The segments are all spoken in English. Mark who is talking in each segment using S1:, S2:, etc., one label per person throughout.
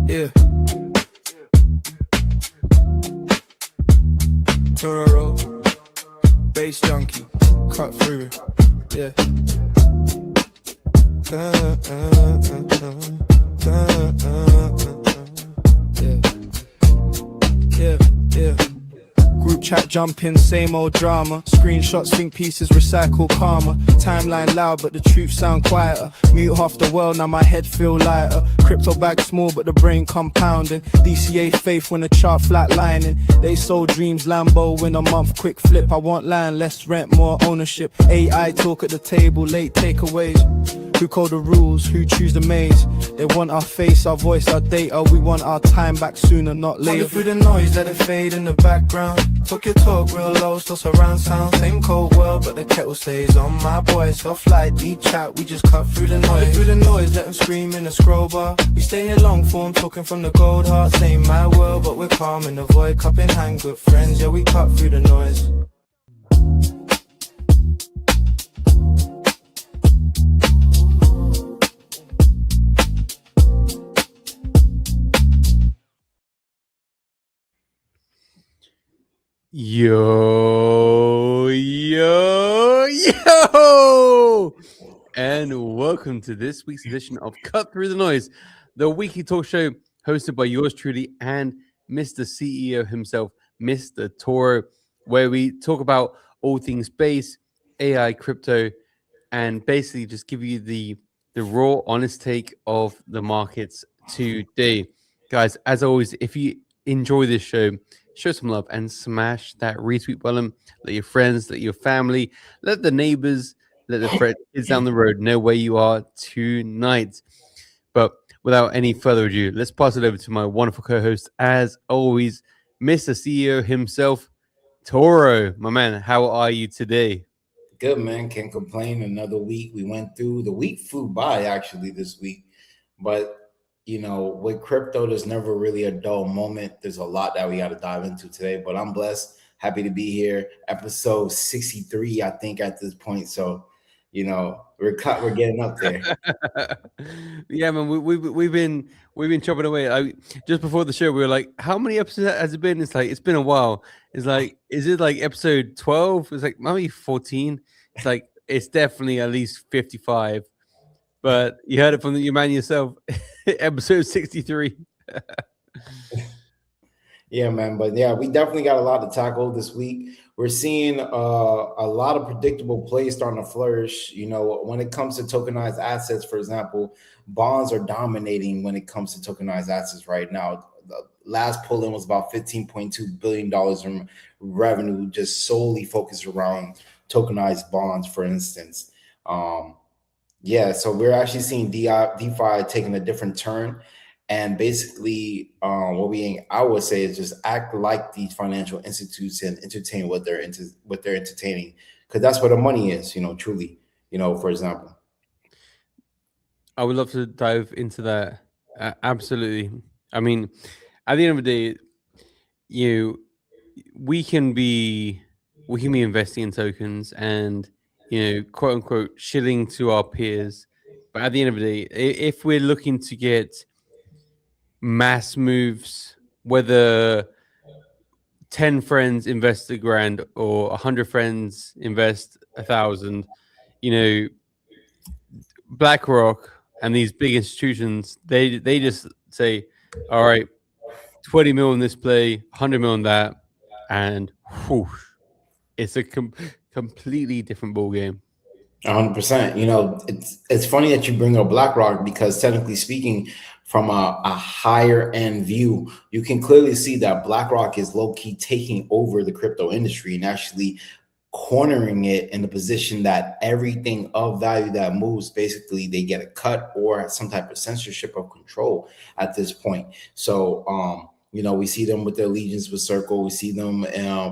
S1: Yeah. Turn bass junkie, cut through it. Yeah. Yeah. Yeah. Group chat jumping, same old drama. Screenshots, think pieces, recycle karma. Timeline loud, but the truth sound quieter. Mute half the world, now my head feel lighter. Crypto bag small, but the brain compounding. DCA faith when the chart flatlining. They sold dreams, Lambo win a month, quick flip. I want land, less rent, more ownership. AI talk at the table, late takeaways. Who code the rules, who choose the maze? They want our face, our voice, our data. We want our time back sooner, not later. Through the noise, let it fade in the background. Talk your talk real low, still surround sound. Same cold world, but the kettle stays on. My boy, soft light, deep chat, we just cut through the noise. Through the noise, let them scream in the scroll bar. We stay here long form, talking from the gold heart. Same my world, but we're calm in the void. Cup in hand, good friends, yeah, we cut through the noise.
S2: Yo, and welcome to this week's edition of Cut Through the Noise, the weekly talk show hosted by yours truly and Mr. CEO himself, Mr. Toro, where we talk about all things space, AI, crypto, and basically just give you the raw, honest take of the markets today. Guys, as always, if you enjoy this show, show some love and smash that retweet button. Let your friends, let your family, let the neighbors, let the kids down the road know where you are tonight. But without any further ado, let's pass it over to my wonderful co-host, as always, Mr. CEO himself, Toro. My man, how are you today?
S3: Good, man. Can't complain. Another week we went through. The week flew by actually this week, but you know, with crypto, there's never really a dull moment. There's a lot that we got to dive into today, but I'm blessed, happy to be here. Episode 63, I think, at this point. So, you know, we're getting up there.
S2: Yeah, man, we've been chopping away. Just before the show, we were like, "How many episodes has it been?" It's like it's been a while. It's like, is it like episode 12? It's like maybe 14. It's like it's definitely at least 55. But you heard it from your man yourself, episode 63.
S3: Yeah, man. But yeah, we definitely got a lot to tackle this week. We're seeing a lot of predictable plays starting to flourish. You know, when it comes to tokenized assets, for example, bonds are dominating when it comes to tokenized assets right now. The last pull-in was about $15.2 billion in revenue, just solely focused around tokenized bonds, for instance. Yeah, so we're actually seeing DeFi taking a different turn. And basically, I would say is just act like these financial institutes and entertain what they're entertaining, because that's where the money is. You know, truly. You know, for example.
S2: I would love to dive into that. Absolutely. I mean, at the end of the day, we can be investing in tokens and quote unquote shilling to our peers. But at the end of the day, if we're looking to get mass moves, whether 10 friends invest $1,000 or 100 friends invest 1,000, BlackRock and these big institutions, they just say, all right, 20 mil in this play, 100 mil in that, and whoosh, it's a completely different ball game.
S3: 100%. You know, it's funny that you bring up BlackRock, because technically speaking, from a higher end view, you can clearly see that BlackRock is low key taking over the crypto industry and actually cornering it in the position that everything of value that moves, basically they get a cut or some type of censorship of control at this point. So you know, we see them with their allegiance with Circle. We see them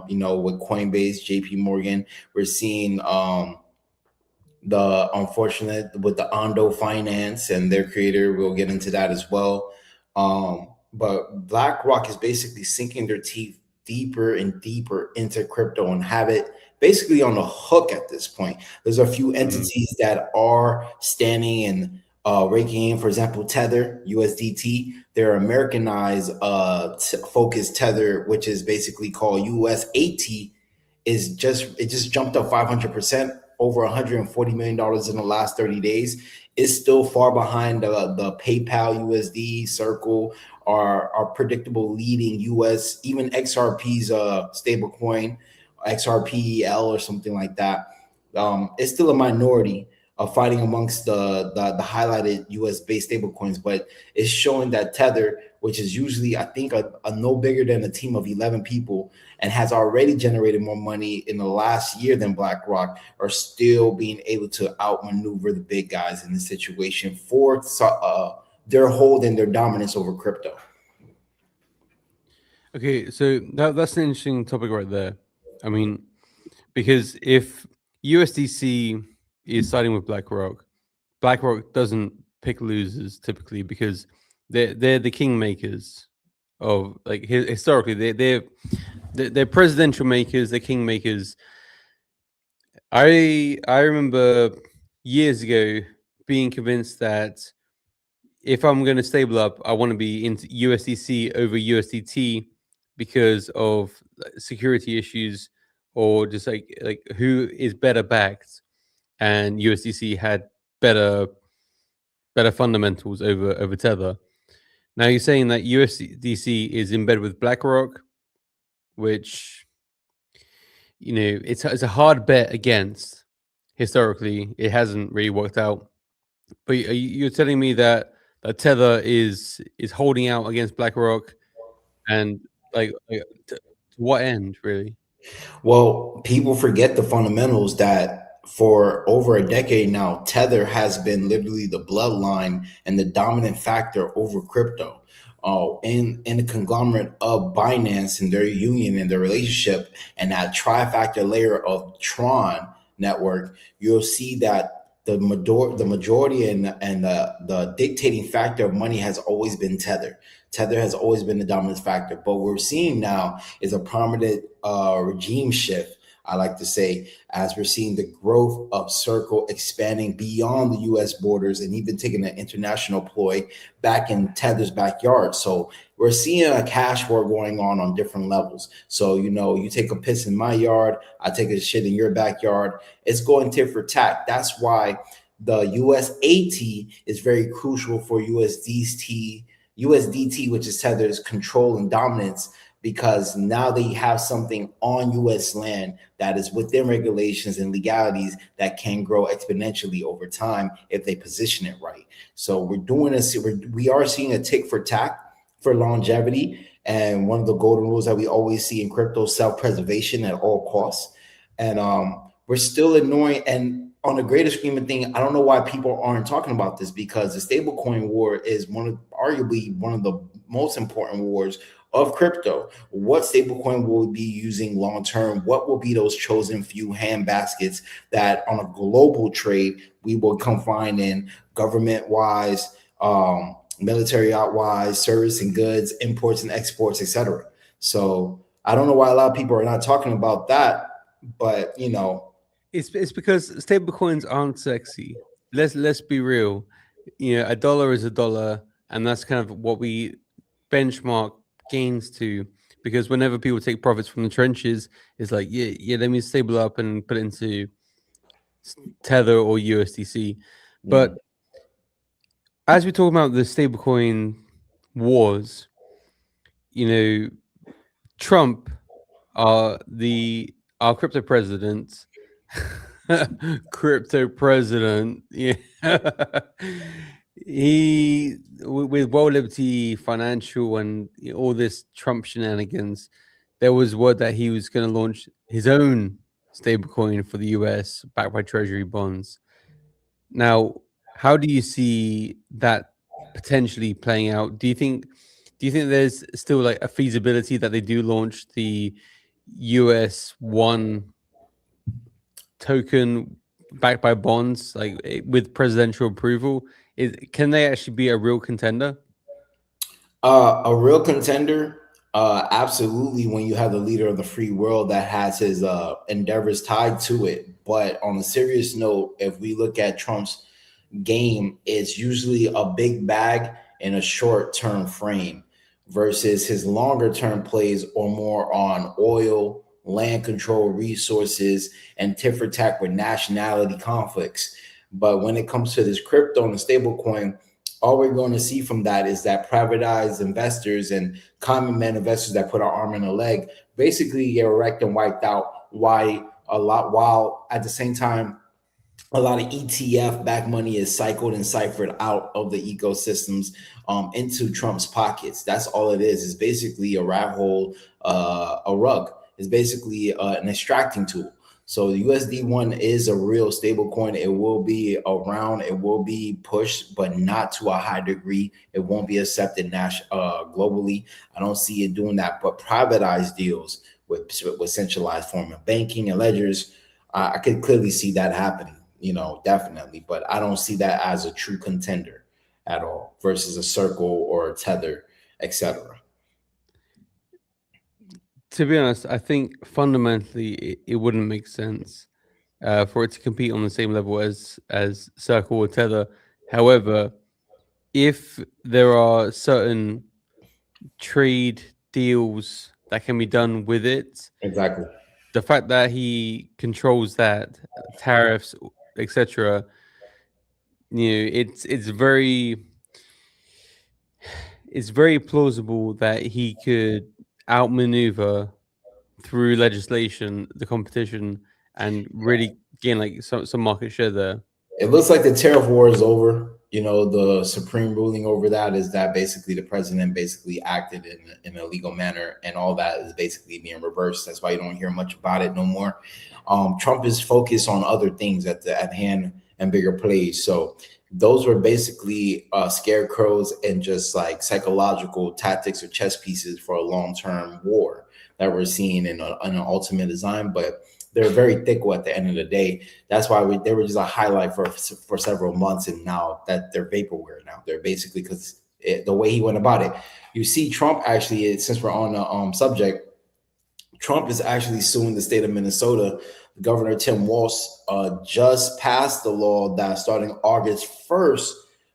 S3: you know, with Coinbase, JP Morgan. We're seeing the unfortunate with the Ondo Finance and their creator. We'll get into that as well. But BlackRock is basically sinking their teeth deeper and deeper into crypto and have it basically on the hook at this point. There's a few entities that are standing and raking in, for example, Tether, USDT. Their Americanized focused Tether, which is basically called USAT, it just jumped up 500%, over $140 million in the last 30 days. It's still far behind the PayPal USD, Circle, our predictable leading US, even XRP's stablecoin, XRPEL or something like that. It's still a minority of fighting amongst the highlighted US based stablecoins, but it's showing that Tether, which is usually I think a no bigger than a team of 11 people and has already generated more money in the last year than BlackRock, are still being able to outmaneuver the big guys in this situation for their hold and their dominance over crypto.
S2: Okay, so that's an interesting topic right there. I mean, because if USDC is siding with BlackRock, BlackRock doesn't pick losers typically because they're the kingmakers of, like, historically they're presidential makers, they're kingmakers. I remember years ago being convinced that if I'm going to stable up, I want to be into USDC over USDT because of security issues, or just like who is better backed, and USDC had better fundamentals over Tether. Now you're saying that USDC is in bed with BlackRock, which, you know, it's a hard bet against. Historically, it hasn't really worked out. But you're telling me that Tether is holding out against BlackRock, and to what end, really?
S3: Well, people forget the fundamentals that for over a decade now, Tether has been literally the bloodline and the dominant factor over crypto. In the conglomerate of Binance and their union and their relationship and that trifactor layer of Tron network, you'll see that the majority and the dictating factor of money has always been Tether. Tether has always been the dominant factor. But what we're seeing now is a prominent regime shift, I like to say, as we're seeing the growth of Circle expanding beyond the US borders and even taking an international ploy back in Tether's backyard. So we're seeing a cash war going on different levels. So, you know, you take a piss in my yard, I take a shit in your backyard. It's going tit for tat. That's why the USAT is very crucial for USDT, which is Tether's control and dominance, because now they have something on US land that is within regulations and legalities that can grow exponentially over time if they position it right. So we are seeing a tick for tack for longevity. And one of the golden rules that we always see in crypto, self-preservation at all costs. And we're still ignoring, and on the greater scheme of thing, I don't know why people aren't talking about this, because the stablecoin war is arguably one of the most important wars of crypto. What stablecoin will we be using long term? What will be those chosen few hand baskets that on a global trade we will confine in, government wise, military out wise, service and goods, imports and exports, etc. So I don't know why a lot of people are not talking about that, but you know,
S2: it's because stablecoins aren't sexy. Let's be real. You know, a dollar is a dollar, and that's kind of what we benchmark gains to, because whenever people take profits from the trenches, it's like, yeah, let me stable up and put it into Tether or USDC. But as we talk about the stablecoin wars, you know, Trump, our crypto president, yeah. He, with World Liberty Financial and all this Trump shenanigans, there was word that he was going to launch his own stablecoin for the US backed by treasury bonds. Now, how do you see that potentially playing out? Do you think there's still like a feasibility that they do launch the US one token backed by bonds, like with presidential approval? Can they actually be a real contender?
S3: A real contender, absolutely, when you have the leader of the free world that has his endeavors tied to it. But on a serious note, if we look at Trump's game is usually a big bag in a short term frame versus his longer term plays are more on oil, land control, resources, and tit for tat with nationality conflicts. But when it comes to this crypto and the stablecoin, all we're going to see from that is that privatized investors and common man investors that put an arm and a leg basically get wrecked and wiped out. Why a lot, while at the same time a lot of ETF back money is cycled and ciphered out of the ecosystems into Trump's pockets. That's all it is. It's basically a rat hole, a rug. It's basically an extracting tool. So the USD1 is a real stable coin. It will be around. It will be pushed, but not to a high degree. It won't be accepted globally. I don't see it doing that. But privatized deals with centralized form of banking and ledgers, I could clearly see that happening. Definitely. But I don't see that as a true contender at all versus a Circle or a Tether, etc.
S2: To be honest, I think fundamentally it wouldn't make sense for it to compete on the same level as Circle or Tether. However, if there are certain trade deals that can be done with it,
S3: Exactly.
S2: the fact that he controls that, tariffs, etc., it's very plausible that he could outmaneuver through legislation the competition and really gain like some market share there.
S3: It looks like the tariff war is over. The supreme ruling over that is that basically the president basically acted in a legal manner, and all that is basically being reversed. That's why you don't hear much about it no more. Trump is focused on other things at hand and bigger plays. So those were basically scarecrows and just like psychological tactics or chess pieces for a long-term war that we're seeing in an ultimate design. But they're very thick at the end of the day. That's why they were just a highlight for several months, and now that they're vaporware. Now they're basically, because the way he went about it. You see, Trump actually, since we're on the subject, Trump is actually suing the state of Minnesota. Governor Tim Walz just passed the law that starting August 1st,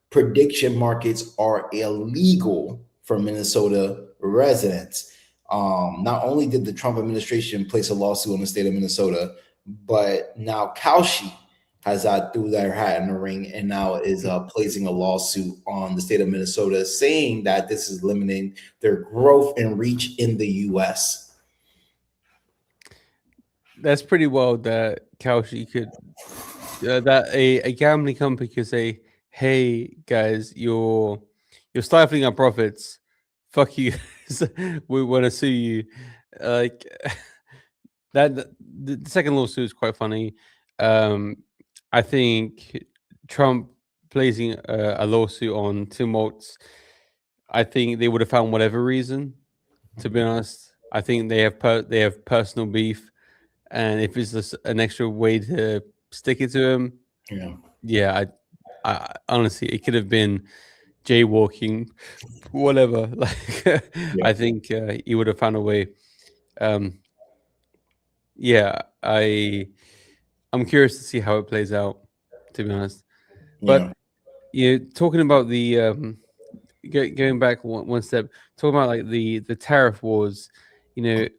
S3: prediction markets are illegal for Minnesota residents. Not only did the Trump administration place a lawsuit on the state of Minnesota, but now Kalshi has threw their hat in the ring and now is placing a lawsuit on the state of Minnesota, saying that this is limiting their growth and reach in the U.S.
S2: That's pretty wild that Kalshi could, that a gambling company could say, "Hey guys, you're stifling our profits. Fuck you. We want to sue you." Like that. The second lawsuit is quite funny. I think Trump placing a lawsuit on Tim Walz, I think they would have found whatever reason. To be honest, I think they have personal beef. And if it's just an extra way to stick it to him, yeah, I honestly, it could have been jaywalking, whatever. Like, I think he would have found a way. Yeah, I'm curious to see how it plays out, to be honest. But talking about the going back one step, talking about like the tariff wars.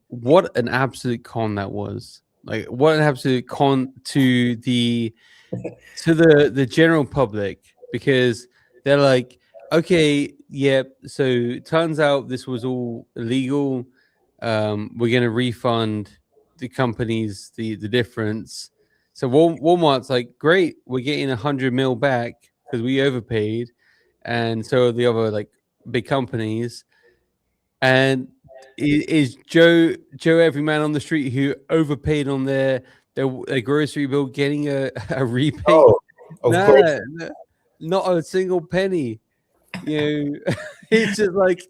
S2: What an absolute con that was. Like, what an absolute con to the general public, because they're like, okay, yeah, so turns out this was all illegal. We're gonna refund the companies the difference. So Walmart's like, great, we're getting 100 mil back because we overpaid, and so the other like big companies. And is Joe everyman on the street who overpaid on their grocery bill getting a rebate?
S3: Oh, of course.
S2: Not a single penny. It's just like,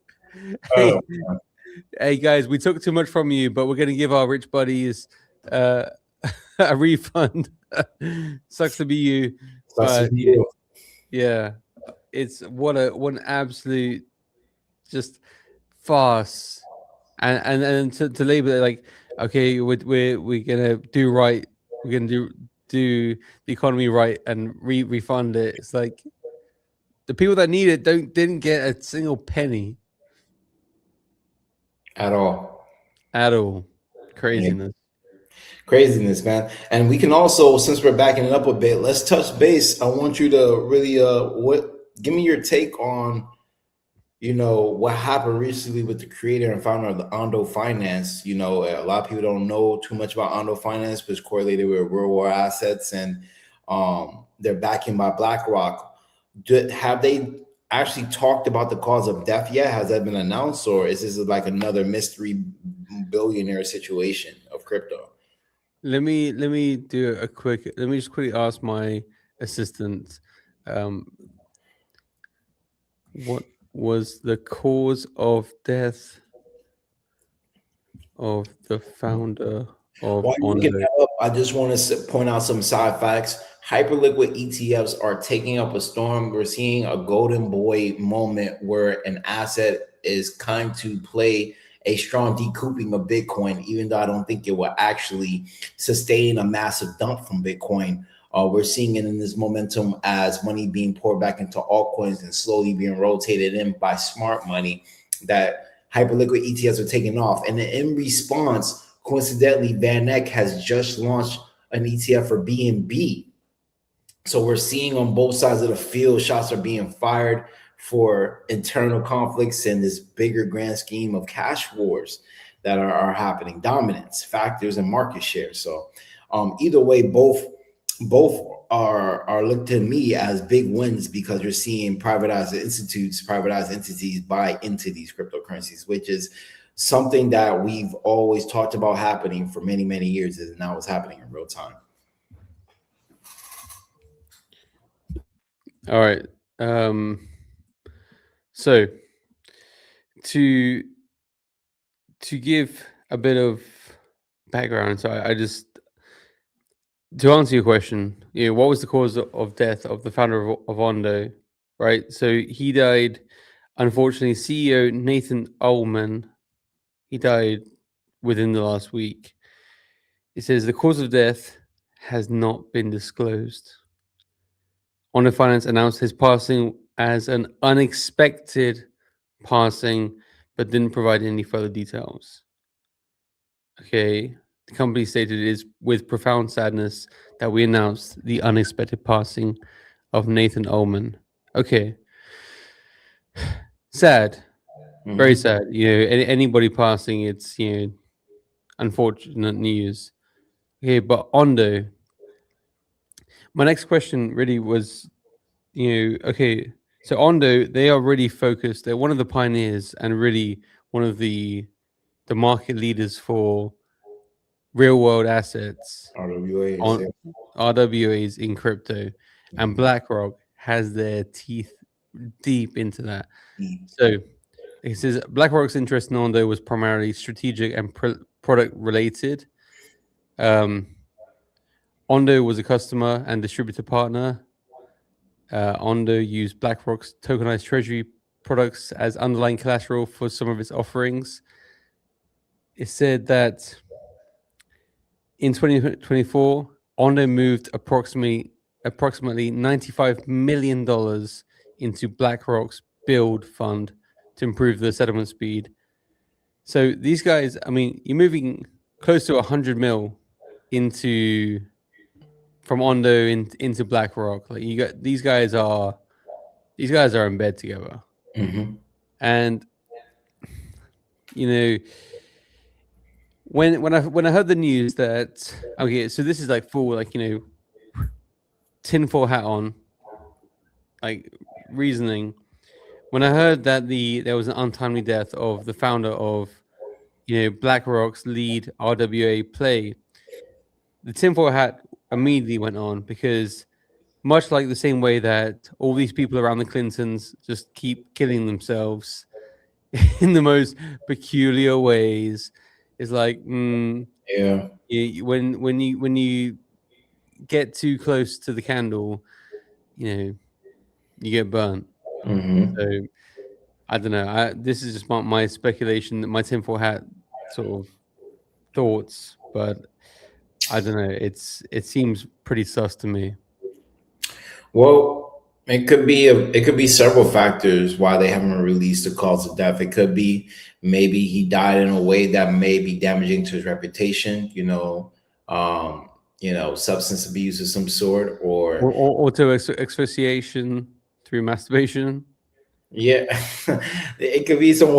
S2: hey guys, we took too much from you, but we're gonna give our rich buddies a refund. Sucks to be you. Yeah, it's what an absolute just farce. And to label it like, okay, we're gonna do right, we're gonna do the economy right and refund it. It's like the people that need it didn't get a single penny
S3: at all.
S2: at all. Craziness.
S3: Craziness, man. And we can also, since we're backing it up a bit, let's touch base. I want you to really give me your take on what happened recently with the creator and founder of the Ondo Finance. A lot of people don't know too much about Ondo Finance, but it's correlated with Real World Assets, and they're backing by BlackRock. Have they actually talked about the cause of death yet? Has that been announced, or is this like another mystery billionaire situation of crypto?
S2: Let me do a quick. Let me just quickly ask my assistant. What was the cause of death of the founder of
S3: While you're looking
S2: Ondo?
S3: that up, I just want to point out some side facts. Hyperliquid ETFs are taking up a storm. We're seeing a golden boy moment where an asset is kind to play a strong decoupling of Bitcoin, even though I don't think it will actually sustain a massive dump from Bitcoin. We're seeing it in this momentum as money being poured back into altcoins and slowly being rotated in by smart money, that hyperliquid ETFs are taking off. And then in response, coincidentally, Van Eck has just launched an ETF for BNB. So we're seeing on both sides of the field, shots are being fired for internal conflicts and this bigger grand scheme of cash wars that are happening, dominance factors and market share. So either way, both are looked to me as big wins, because you're seeing privatized institutes, privatized entities buy into these cryptocurrencies, which is something that we've always talked about happening for many, many years, and now it's happening in real time.
S2: All right. So to give a bit of background, so I just, to answer your question, what was the cause of death of the founder of Ondo, right? So he died, unfortunately. CEO Nathan Ullman, he died within the last week. It says the cause of death has not been disclosed. Ondo Finance announced his passing as an unexpected passing, but didn't provide any further details. Okay, the company stated it is with profound sadness that we announced the unexpected passing of Nathan Ullman. Okay, sad, very sad. Anybody passing, it's unfortunate news. Okay, but Ondo. My next question really was, okay, so Ondo, they are really focused. They're one of the pioneers and really one of the market leaders for real world assets, RWAs in crypto, and BlackRock has their teeth deep into that. So it says BlackRock's interest in Ondo was primarily strategic and product related. Ondo was a customer and distributor partner. Ondo used BlackRock's tokenized treasury products as underlying collateral for some of its offerings. It said that in 2024, Ondo moved approximately $95 million into BlackRock's Build fund to improve the settlement speed. So these guys, I mean, you're moving close to 100 mil from Ondo into BlackRock. Like these guys are in bed together.
S3: Mm-hmm.
S2: And when I heard the news that, okay, so this is like full, like, tinfoil hat on, like, reasoning. When I heard that there was an untimely death of the founder of BlackRock's lead RWA play, the tinfoil hat immediately went on, because much like the same way that all these people around the Clintons just keep killing themselves in the most peculiar ways, it's like, when you get too close to the candle, you get burnt.
S3: Mm-hmm.
S2: So I don't know. This is just my speculation, my tinfoil hat sort of thoughts, but I don't know. It seems pretty sus to me.
S3: Well, it could be several factors why they haven't released the cause of death. It could be maybe he died in a way that may be damaging to his reputation. Substance abuse of some sort, or
S2: Or auto asphyxiation through masturbation.
S3: yeah, it could be some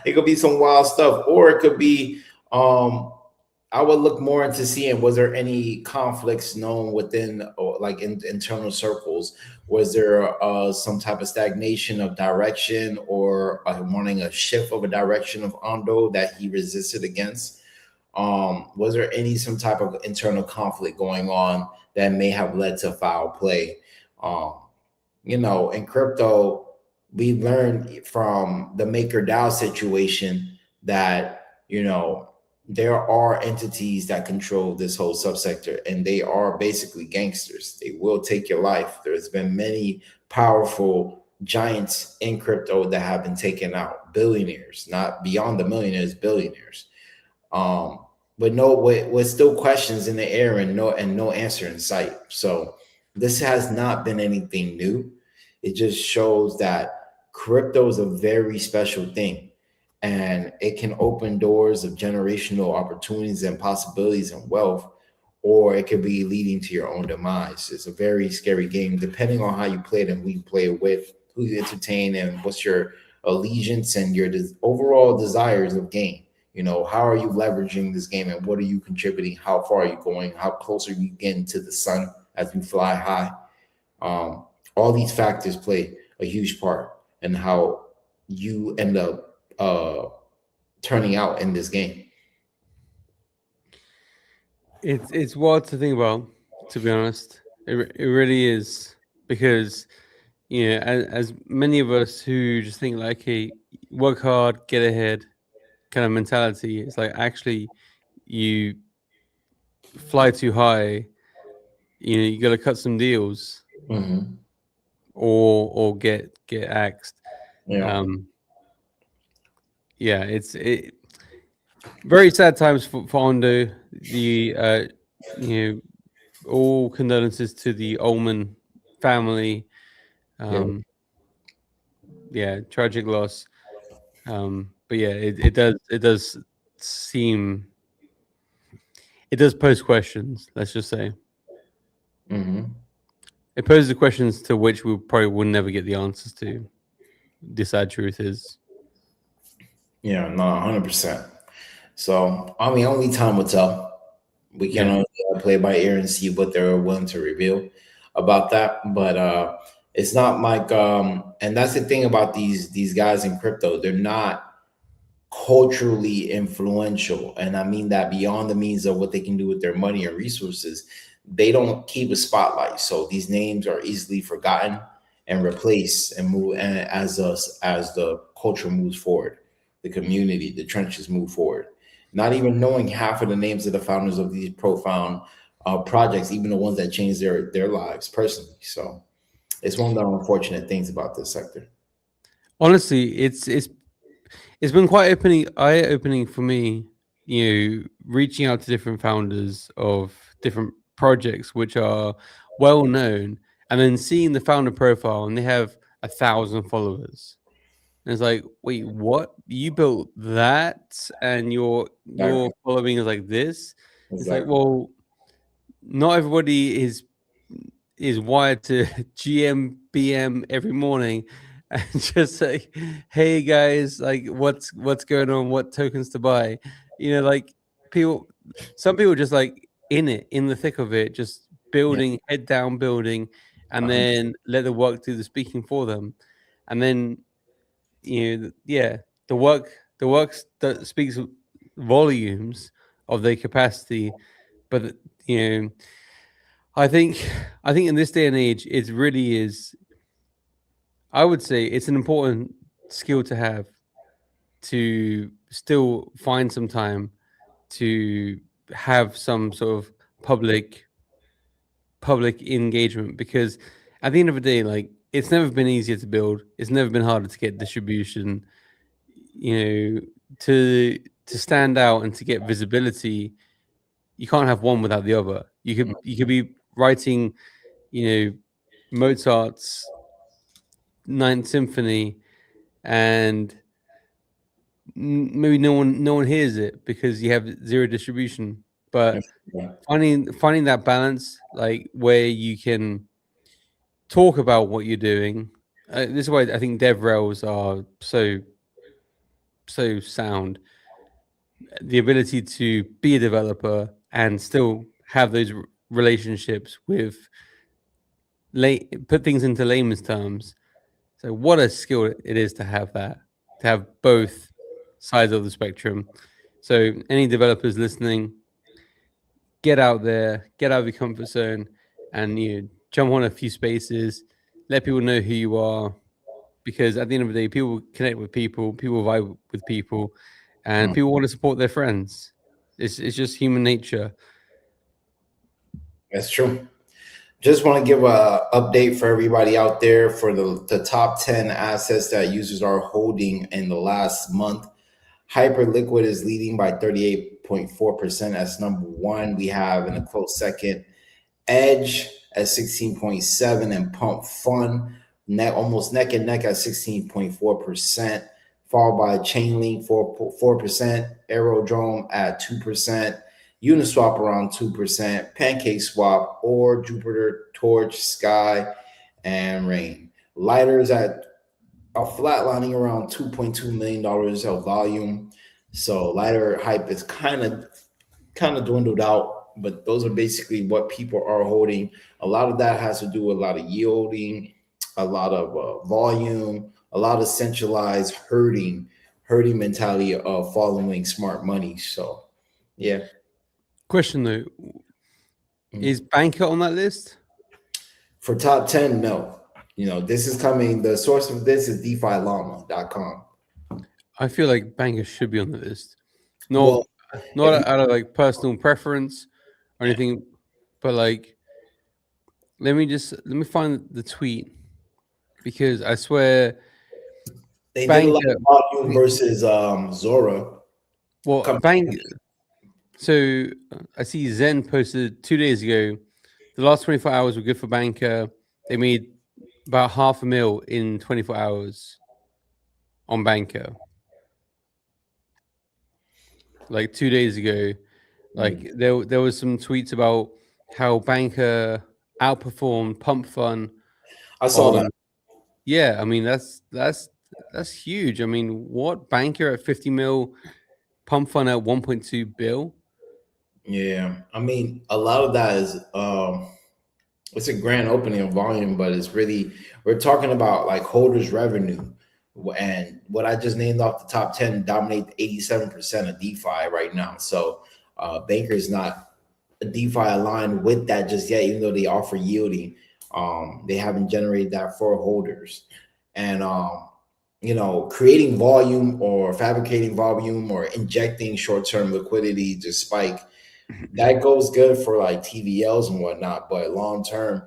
S3: it could be some wild stuff, or it could be I would look more into seeing was there any conflicts known within or like in internal circles. Was there some type of stagnation of direction or wanting a shift of a direction of Ando that he resisted against? Was there any some type of internal conflict going on that may have led to foul play? Um, in crypto, we learned from the MakerDAO situation that, there are entities that control this whole subsector and they are basically gangsters. They will take your life. There's been many powerful giants in crypto that have been taken out, billionaires, not beyond the millionaires, billionaires. Um, but no, with still questions in the air and no answer in sight. So this has not been anything new. It just shows that crypto is a very special thing, and it can open doors of generational opportunities and possibilities and wealth, or it could be leading to your own demise. It's a very scary game, depending on how you play it and who you play it with, who you entertain, and what's your allegiance and your overall desires of gain. How are you leveraging this game and what are you contributing? How far are you going? How close are you getting to the sun as you fly high? All these factors play a huge part in how you end up turning out in this game.
S2: It's wild to think about, to be honest. It really is, because as many of us who just think like, hey, work hard, get ahead kind of mentality, it's like actually you fly too high, you got to cut some deals, or get axed.
S3: Yeah.
S2: It's very sad times for Ando. All condolences to the Ullman family. Tragic loss. But yeah, it does seem, it does pose questions. Let's just say, it poses the questions to which we probably will never get the answers to. The sad truth is,
S3: yeah, no, 100%. So I mean, only time will tell. We can only play by ear and see what they're willing to reveal about that. But it's not like and that's the thing about these guys in crypto. They're not culturally influential, and I mean that beyond the means of what they can do with their money and resources. They don't keep a spotlight, so these names are easily forgotten and replaced and move as the culture moves forward, the community, the trenches move forward. Not even knowing half of the names of the founders of these profound projects, even the ones that changed their lives personally. So it's one of the unfortunate things about this sector.
S2: Honestly, it's been quite eye-opening for me, reaching out to different founders of different projects which are well known, and then seeing the founder profile and they have 1,000 followers. And it's like, wait, what? You built that and your following is like this? Exactly. It's like, well, not everybody is wired to GM BM every morning and just say, hey guys, like what's going on, what tokens to buy. Some people just like in the thick of it, just building, head down building, and then let the work do the speaking for them. And then the work that speaks volumes of their capacity. But I think in this day and age, it really is, I would say it's an important skill to have, to still find some time to have some sort of public engagement, because at the end of the day, like, it's never been easier to build. It's never been harder to get distribution, to stand out and to get visibility. you can't have one without the other. You could be writing, Mozart's Ninth Symphony, and maybe no one hears it because you have zero distribution. But finding that balance, like where you can talk about what you're doing. This is why I think DevRels are so sound. The ability to be a developer and still have those relationships with put things into layman's terms. So what a skill it is to have both sides of the spectrum. So any developers listening, get out there, get out of your comfort zone, and jump on a few spaces, let people know who you are, because at the end of the day, people connect with people vibe with people, and people want to support their friends. It's just human nature.
S3: That's true. Just want to give a update for everybody out there for the top 10 assets that users are holding in the last month. Hyperliquid is leading by 38.4%. That's number one. We have in a close second Edge at 16.7% and Pump Fun almost neck and neck at 16.4%, followed by Chainlink 4%, Aerodrome at 2%, Uniswap around 2%, PancakeSwap, or Jupiter, Torch, Sky, and Rain. Lighters at a flatlining around $2.2 million of volume. So lighter hype is kind of dwindled out, but those are basically what people are holding. A lot of that has to do with a lot of yielding, a lot of volume, a lot of centralized herding mentality of following smart money. So, yeah.
S2: Question though, is Banker on that list?
S3: For top 10, no. This is coming. The source of this is DeFiLlama.com.
S2: I feel like Banker should be on the list. Not out of like personal preference or anything, but like, let me find the tweet, because I swear
S3: they did a lot of volume versus Zora.
S2: Well, Banker. So I see Zen posted 2 days ago. The last 24 hours were good for Banker. They made about $500,000 in 24 hours on Banker. Like 2 days ago, like there was some tweets about how Banker outperformed Pump Fun.
S3: I saw that.
S2: Yeah, I mean that's huge. I mean, what, Banker at 50 mil, Pump Fun at 1.2 bill?
S3: Yeah, I mean, a lot of that is it's a grand opening of volume, but it's really, we're talking about like holders revenue, and what I just named off the top 10 dominate 87% of DeFi right now. So Banker is not a DeFi aligned with that just yet, even though they offer yielding. They haven't generated that for holders, and creating volume or fabricating volume or injecting short-term liquidity to spike, that goes good for like TVLs and whatnot, but long term,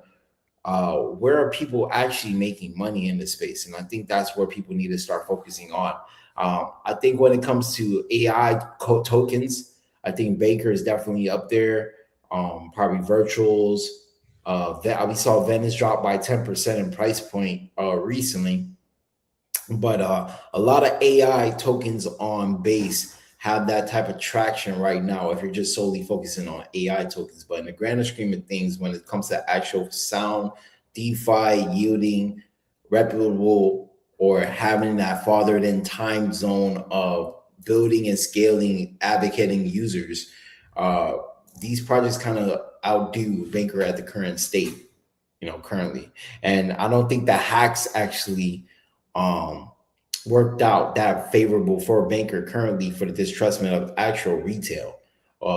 S3: where are people actually making money in this space? And I think that's where people need to start focusing on. I think when it comes to AI tokens, I think Banker is definitely up there. Probably Virtuals. We saw Venice drop by 10% in price point recently, but a lot of AI tokens on Base have that type of traction right now if you're just solely focusing on AI tokens. But in the grander scheme of things, when it comes to actual sound DeFi yielding, reputable, or having that farther than time zone of building and scaling, advocating users, these projects kind of outdo Banker at the current state, currently. And I don't think the hacks actually worked out that favorable for Banker currently for the distrustment of actual retail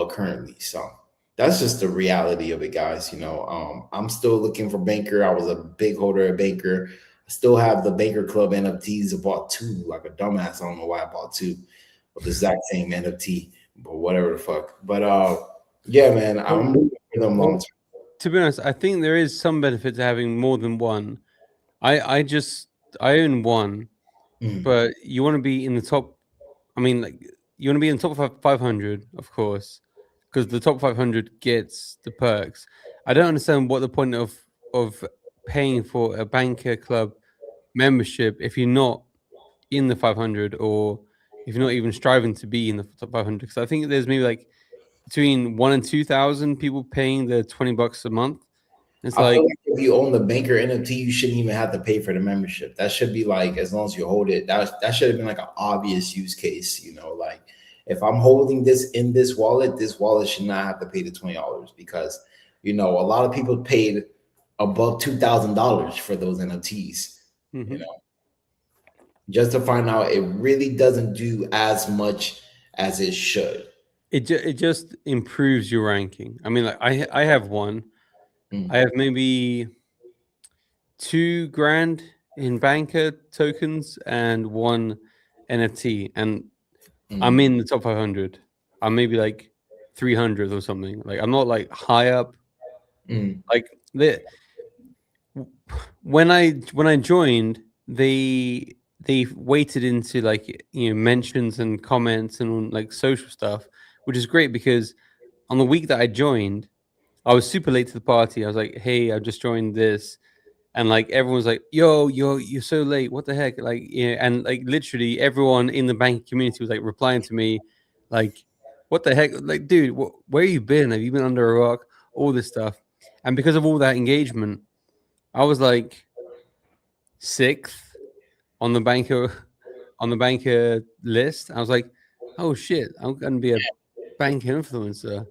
S3: currently. So that's just the reality of it, guys. I'm still looking for Banker. I was a big holder of Banker. I still have the Banker Club NFTs. I bought two like a dumbass. I don't know why I bought two of the exact same NFT, but whatever the fuck. But yeah, man, I'm moving for them long term.
S2: To be honest, I think there is some benefit to having more than one. I own one. But you want to be in the top. I mean, like, you want to be in the top 500, of course. because the top 500 gets the perks. I don't understand what the point of paying for a banker club membership if you're not in the 500 or if you're not even striving to be in the top 500. Because I think there's maybe like between 1 and 2,000 people paying the $20 a month. It's
S3: I
S2: like,
S3: feel like if you own the banker NFT, you shouldn't even have to pay for the membership. That should be like, as long as you hold it, that should have been like an obvious use case, like if I'm holding this in this wallet should not have to pay the $20 because a lot of people paid above $2,000 for those NFTs, just to find out it really doesn't do as much as it should.
S2: It just improves your ranking. I mean, like I have one. I have maybe $2,000 in banker tokens and 1 NFT, and I'm in the top 500. I'm maybe like 300 or something. Like I'm not like high up. Like when I joined, they weighted into like mentions and comments and like social stuff, which is great because on the week that I joined, I was super late to the party. I was like, "Hey, I just joined this," and like everyone was like, "Yo, you're so late. What the heck?" Like, and like literally everyone in the banking community was like replying to me, like, "What the heck? Like, dude, where you been? Have you been under a rock?" All this stuff, and because of all that engagement, I was like 6th on the banker list. I was like, "Oh shit, I'm gonna be a bank influencer."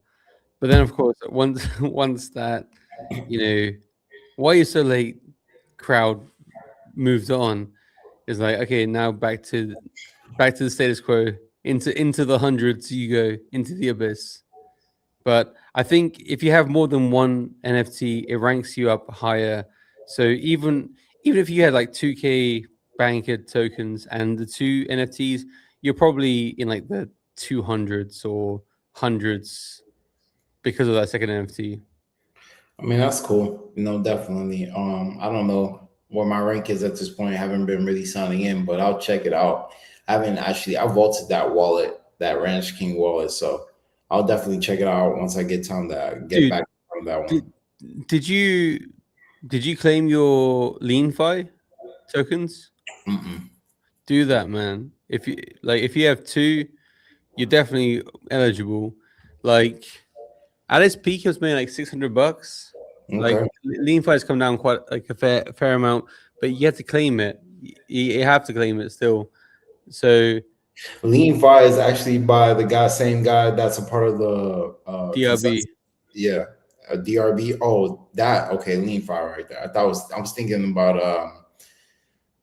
S2: But then, of course, once that why are you so late crowd moved on, is like, okay, now back to the status quo, into the hundreds you go, into the abyss. But I think if you have more than one NFT, it ranks you up higher. So even if you had like 2K banker tokens and the 2 NFTs, you're probably in like the 200s or hundreds because of that second NFT.
S3: I mean, that's cool. Definitely. I don't know where my rank is at this point. I haven't been really signing in, but I'll check it out. I vaulted that wallet, that Ranch King wallet. So I'll definitely check it out once I get time to get back from that one.
S2: Did you claim your LeanFi tokens? Do that, man. If you have 2, you're definitely eligible. Like at its peak, it was maybe like $600.
S3: Okay.
S2: Like LeanFi has come down quite like a fair amount, but you have to claim it. You have to claim it still. So
S3: LeanFi is actually by the same guy that's a part of the
S2: DRB.
S3: Yeah, a DRB. Oh, that okay. LeanFi right there. I was thinking about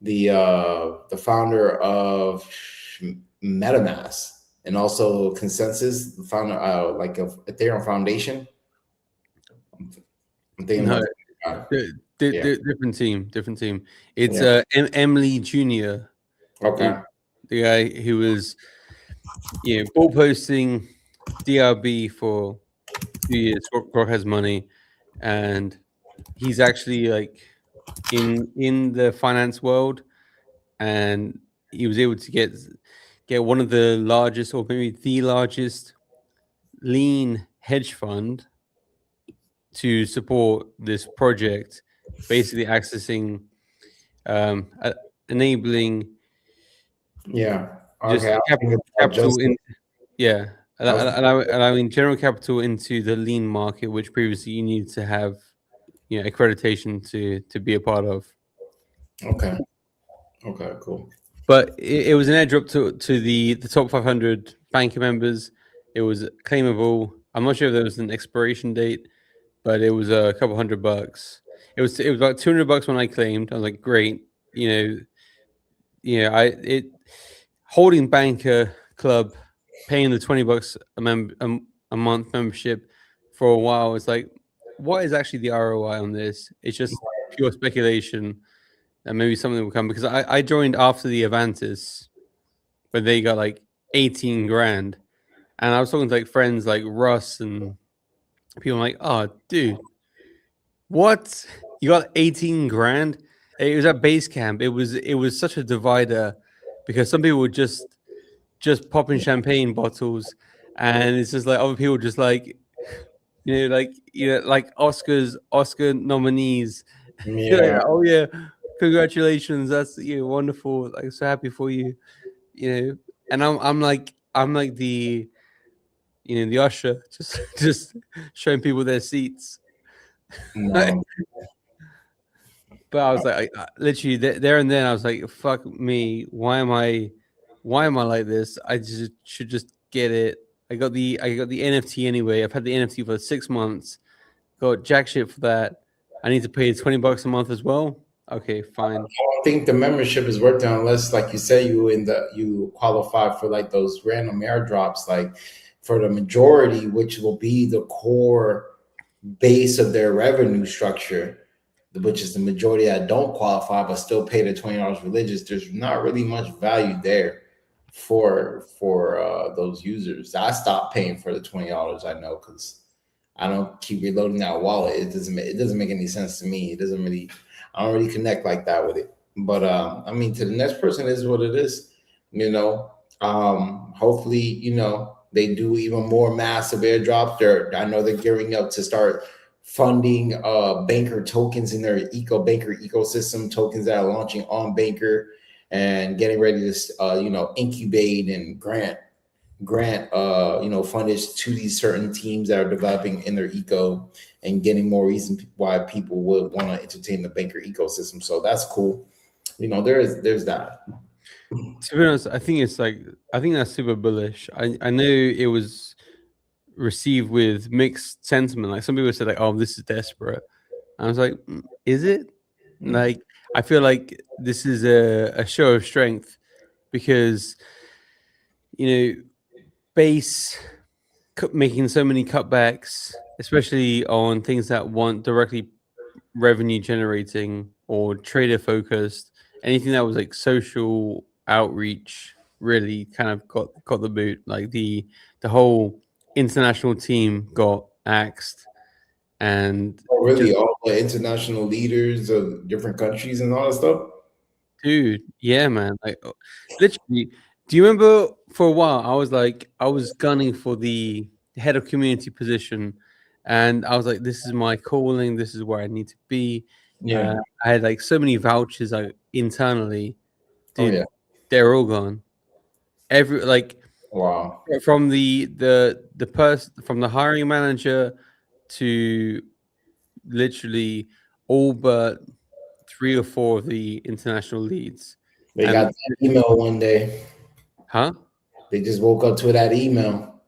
S3: the founder of MetaMask and also Consensus, the founder like of Ethereum Foundation. I'm thinking about
S2: different team. It's Emily Jr.
S3: Okay.
S2: The guy who was ball posting DRB for 2 years. Grok has money, and he's actually like in the finance world, and he was able to get one of the largest, or maybe the largest, lean hedge fund to support this project, basically accessing, enabling, capital allowing general capital into the lean market, which previously you needed to have, accreditation to be a part of.
S3: Okay, cool.
S2: But it was an airdrop to the top 500 banker members. It was claimable. I'm not sure if there was an expiration date, but it was a couple $100. It was about $200 when I claimed. I was like, great, holding banker club, paying the $20 a month membership for a while. It's like, what is actually the ROI on this? It's just pure speculation. And maybe something will come, because I joined after the Avantis, but they got like 18 grand, and I was talking to like friends like Russ and people like, oh dude, what, you got 18 grand? It was at Basecamp. It was such a divider, because some people were just popping champagne bottles and it's just like other people just like like Oscar nominees.
S3: Yeah.
S2: Oh yeah, congratulations, that's wonderful. Like so happy for you, And I'm like the the usher, just showing people their seats.
S3: No.
S2: But I was like, literally there and then, I was like, "Fuck me! Why am I like this? I just should just get it." I got the NFT anyway. I've had the NFT for 6 months. Got jack shit for that. I need to pay $20 a month as well. Okay, fine.
S3: I don't think the membership is worth it unless, like you say, you qualify for like those random airdrops, like for the majority, which will be the core base of their revenue structure, which is the majority that don't qualify but still pay the $20 religious. There's not really much value there for those users. I stopped paying for the $20. I know, because I don't keep reloading that wallet. It doesn't make any sense to me. I don't really connect like that with it. But I mean, to the next person is what it is. Hopefully, they do even more massive airdrops. I know they're gearing up to start funding banker tokens in their banker ecosystem, tokens that are launching on Banker and getting ready to incubate and grant fundage to these certain teams that are developing in their eco, and getting more reason why people would want to entertain the Banker ecosystem. So that's cool. There's that.
S2: To be honest, I think that's super bullish. I know it was received with mixed sentiment. Like some people said, like, "Oh, this is desperate." I was like, "Is it?" Like, I feel like this is a show of strength because Base making so many cutbacks, especially on things that want directly revenue generating or trader focused, anything that was like social outreach really kind of got the boot. Like the whole international team got axed, and
S3: really all the international leaders of different countries and all that stuff.
S2: Dude, yeah, man. Like literally, do you remember for a while I was gunning for the head of community position, and I was like, this is my calling, this is where I need to be.
S3: Yeah.
S2: I had like so many vouchers internally. Dude,
S3: yeah.
S2: they're all gone.
S3: Wow.
S2: From the person, from the hiring manager to literally all but 3 or 4 of the international leads.
S3: They got that email one day.
S2: Huh?
S3: They just woke up to that email.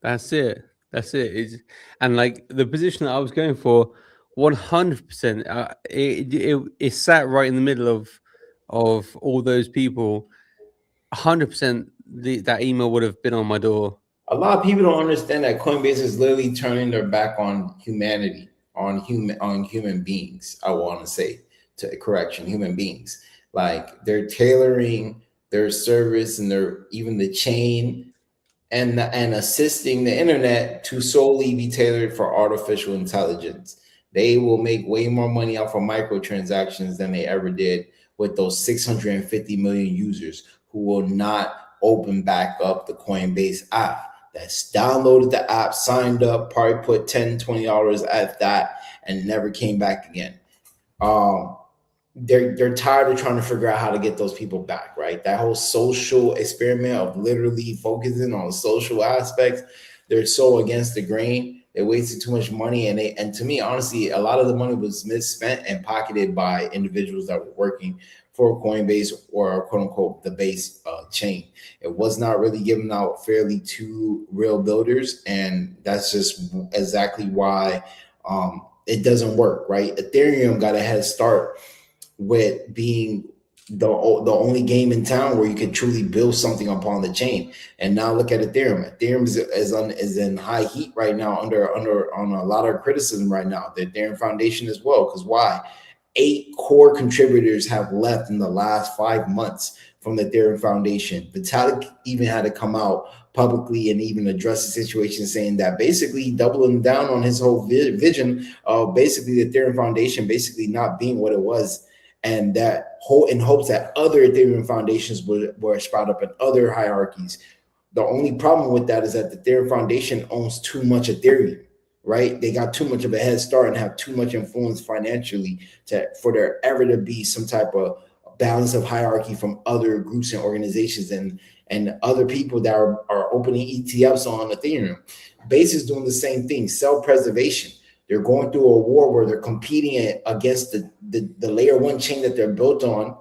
S2: That's it. And like the position that I was going for, 100%. It sat right in the middle of all those people. 100%. That email would have been on my door.
S3: A lot of people don't understand that Coinbase is literally turning their back on humanity, on human beings. I want to say, human beings. Like they're tailoring their service and even the chain and assisting the internet to solely be tailored for artificial intelligence. They will make way more money off of microtransactions than they ever did with those 650 million users who will not open back up the Coinbase app. That's downloaded the app, signed up, probably put $10, $20 at that, and never came back again. They're tired of trying to figure out how to get those people back, right? That whole social experiment of literally focusing on social aspects, they're so against the grain. They wasted too much money, and to me, honestly, a lot of the money was misspent and pocketed by individuals that were working for Coinbase or quote unquote the base chain. It was not really given out fairly to real builders, and that's just exactly why it doesn't work, right? Ethereum got a head start with being the only game in town where you could truly build something upon the chain. And now look at Ethereum. Ethereum is in high heat right now, on a lot of criticism right now. The Ethereum Foundation as well. Because why? 8 core contributors have left in the last 5 months from the Ethereum Foundation. Vitalik even had to come out publicly and even address the situation, saying that basically doubling down on his whole vision of basically the Ethereum Foundation basically not being what it was, and that in hopes that other Ethereum foundations would sprout up in other hierarchies. The only problem with that is that the Ethereum Foundation owns too much Ethereum, right? They got too much of a head start and have too much influence financially for there ever to be some type of balance of hierarchy from other groups and organizations and other people that are opening ETFs on Ethereum. Base is doing the same thing, self-preservation. They're going through a war where they're competing against the layer one chain that they're built on,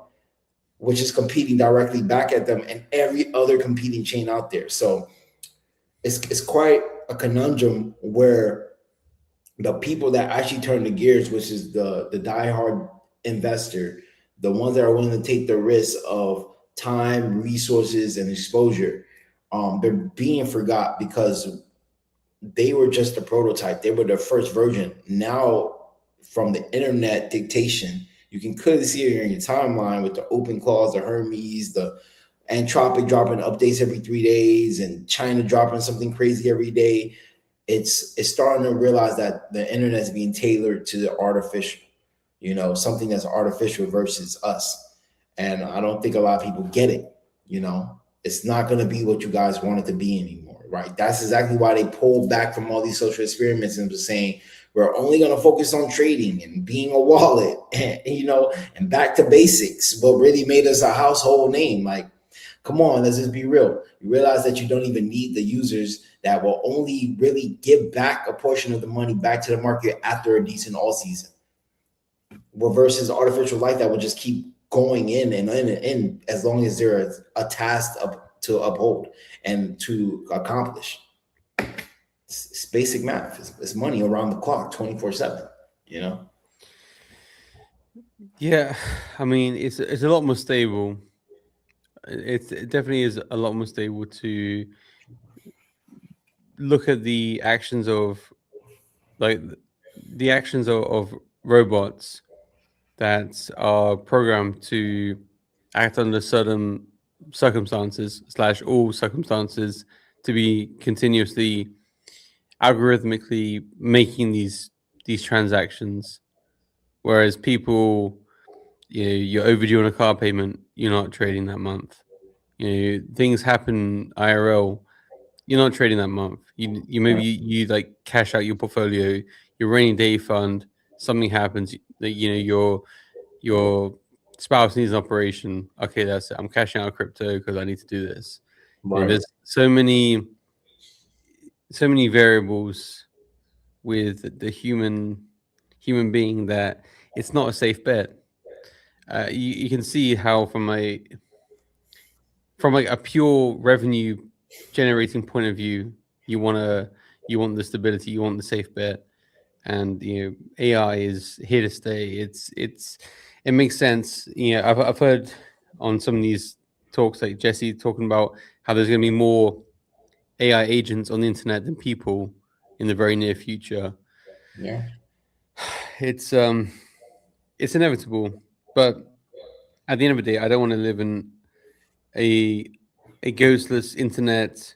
S3: which is competing directly back at them and every other competing chain out there. So it's quite a conundrum where the people that actually turn the gears, which is the diehard investor, the ones that are willing to take the risk of time, resources, and exposure, they're being forgot because they were just a prototype. They were the first version. Now, from the internet dictation, you can clearly see it in your timeline with the open clause, the Hermes, the Anthropic dropping updates every 3 days, and China dropping something crazy every day. It's starting to realize that the internet is being tailored to the artificial, something that's artificial versus us. And I don't think a lot of people get it. It's not going to be what you guys want it to be anymore, right? That's exactly why they pulled back from all these social experiments and was saying, we're only going to focus on trading and being a wallet and, and back to basics. What really made us a household name. Like, come on, let's just be real. You realize that you don't even need the users that will only really give back a portion of the money back to the market after a decent all season. Well, versus artificial life that will just keep going in and in and in as long as there's a task to uphold and to accomplish. It's basic math. It's money around the clock, 24/7.
S2: Yeah, I mean, it's a lot more stable. It definitely is a lot more stable to look at the actions of robots that are programmed to act under certain circumstances / all circumstances to be continuously algorithmically making these transactions, whereas people, you're overdue on a car payment, you're not trading that month. Things happen IRL, you're not trading that month. You maybe you like cash out your portfolio, your rainy day fund, something happens that your spouse needs an operation. Okay, that's it. I'm cashing out crypto because I need to do this.
S3: Right.
S2: There's so many variables with the human being that it's not a safe bet. You can see how from a pure revenue generating point of view, you want the stability, you want the safe bet, and AI is here to stay. It makes sense. I've heard on some of these talks like Jesse talking about how there's going to be more AI agents on the internet than people in the very near future.
S3: Yeah,
S2: it's inevitable, but at the end of the day, I don't want to live in a ghostless internet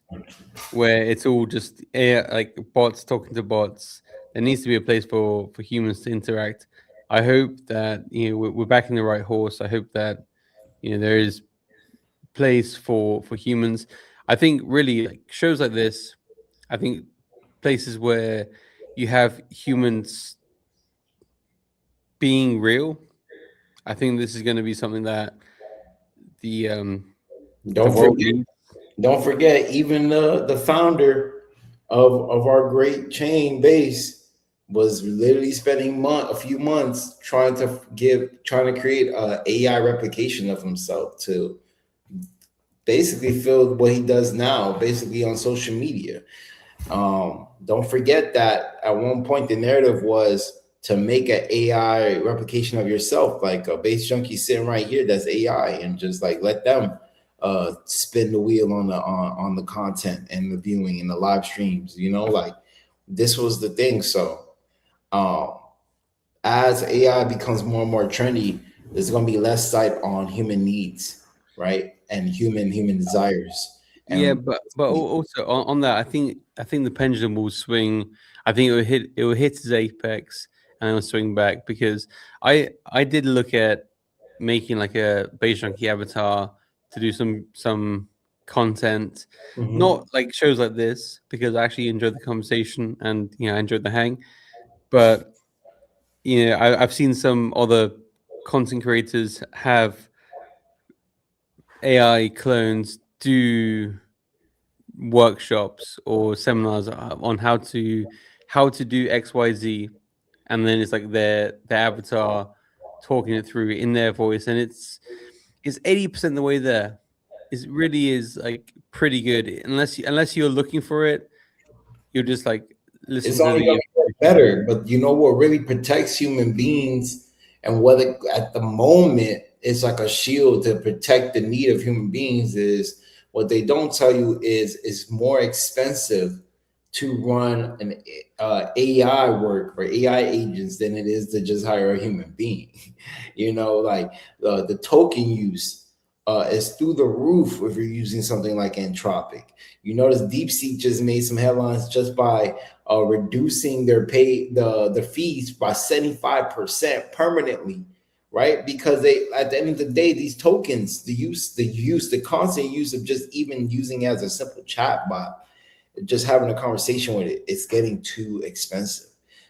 S2: where it's all just AI, like bots talking to bots. There needs to be a place for humans to interact. I hope that we're backing the right horse. I hope that there is place for humans. I think really like shows like this, I think places where you have humans being real, I think this is going to be something that the
S3: don't forget even the founder of our great chain Base was literally spending a few months trying to create a AI replication of himself to basically feel what he does now, basically on social media. Don't forget that at one point the narrative was to make an AI replication of yourself, like a Base Junkie sitting right here that's AI, and just like let them spin the wheel on the content and the viewing and the live streams. Like this was the thing. So as AI becomes more and more trendy, there's going to be less sight on human needs, right? And human desires. And
S2: yeah, but also on that, I think the pendulum will swing. I think it will hit its apex and it'll swing back, because I did look at making like a Base Junkie avatar to do some content, not like shows like this, because I actually enjoyed the conversation and I enjoyed the hang. But I've seen some other content creators have AI clones do workshops or seminars on how to do XYZ, and then it's like their avatar talking it through in their voice, and it's 80% the way there. It really is like pretty good. Unless you're looking for it, you're just like listen
S3: It's
S2: to
S3: only
S2: the
S3: going to get better. But you know what really protects human beings, and whether at the moment it's like a shield to protect the need of human beings, is what they don't tell you is it's more expensive to run an AI work or AI agents than it is to just hire a human being. Like the token use is through the roof if you're using something like Anthropic. You notice DeepSeek just made some headlines just by reducing their the fees by 75% permanently, right? Because they, at the end of the day, these tokens, the constant use of just even using as a simple chat bot, just having a conversation with it, it's getting too expensive.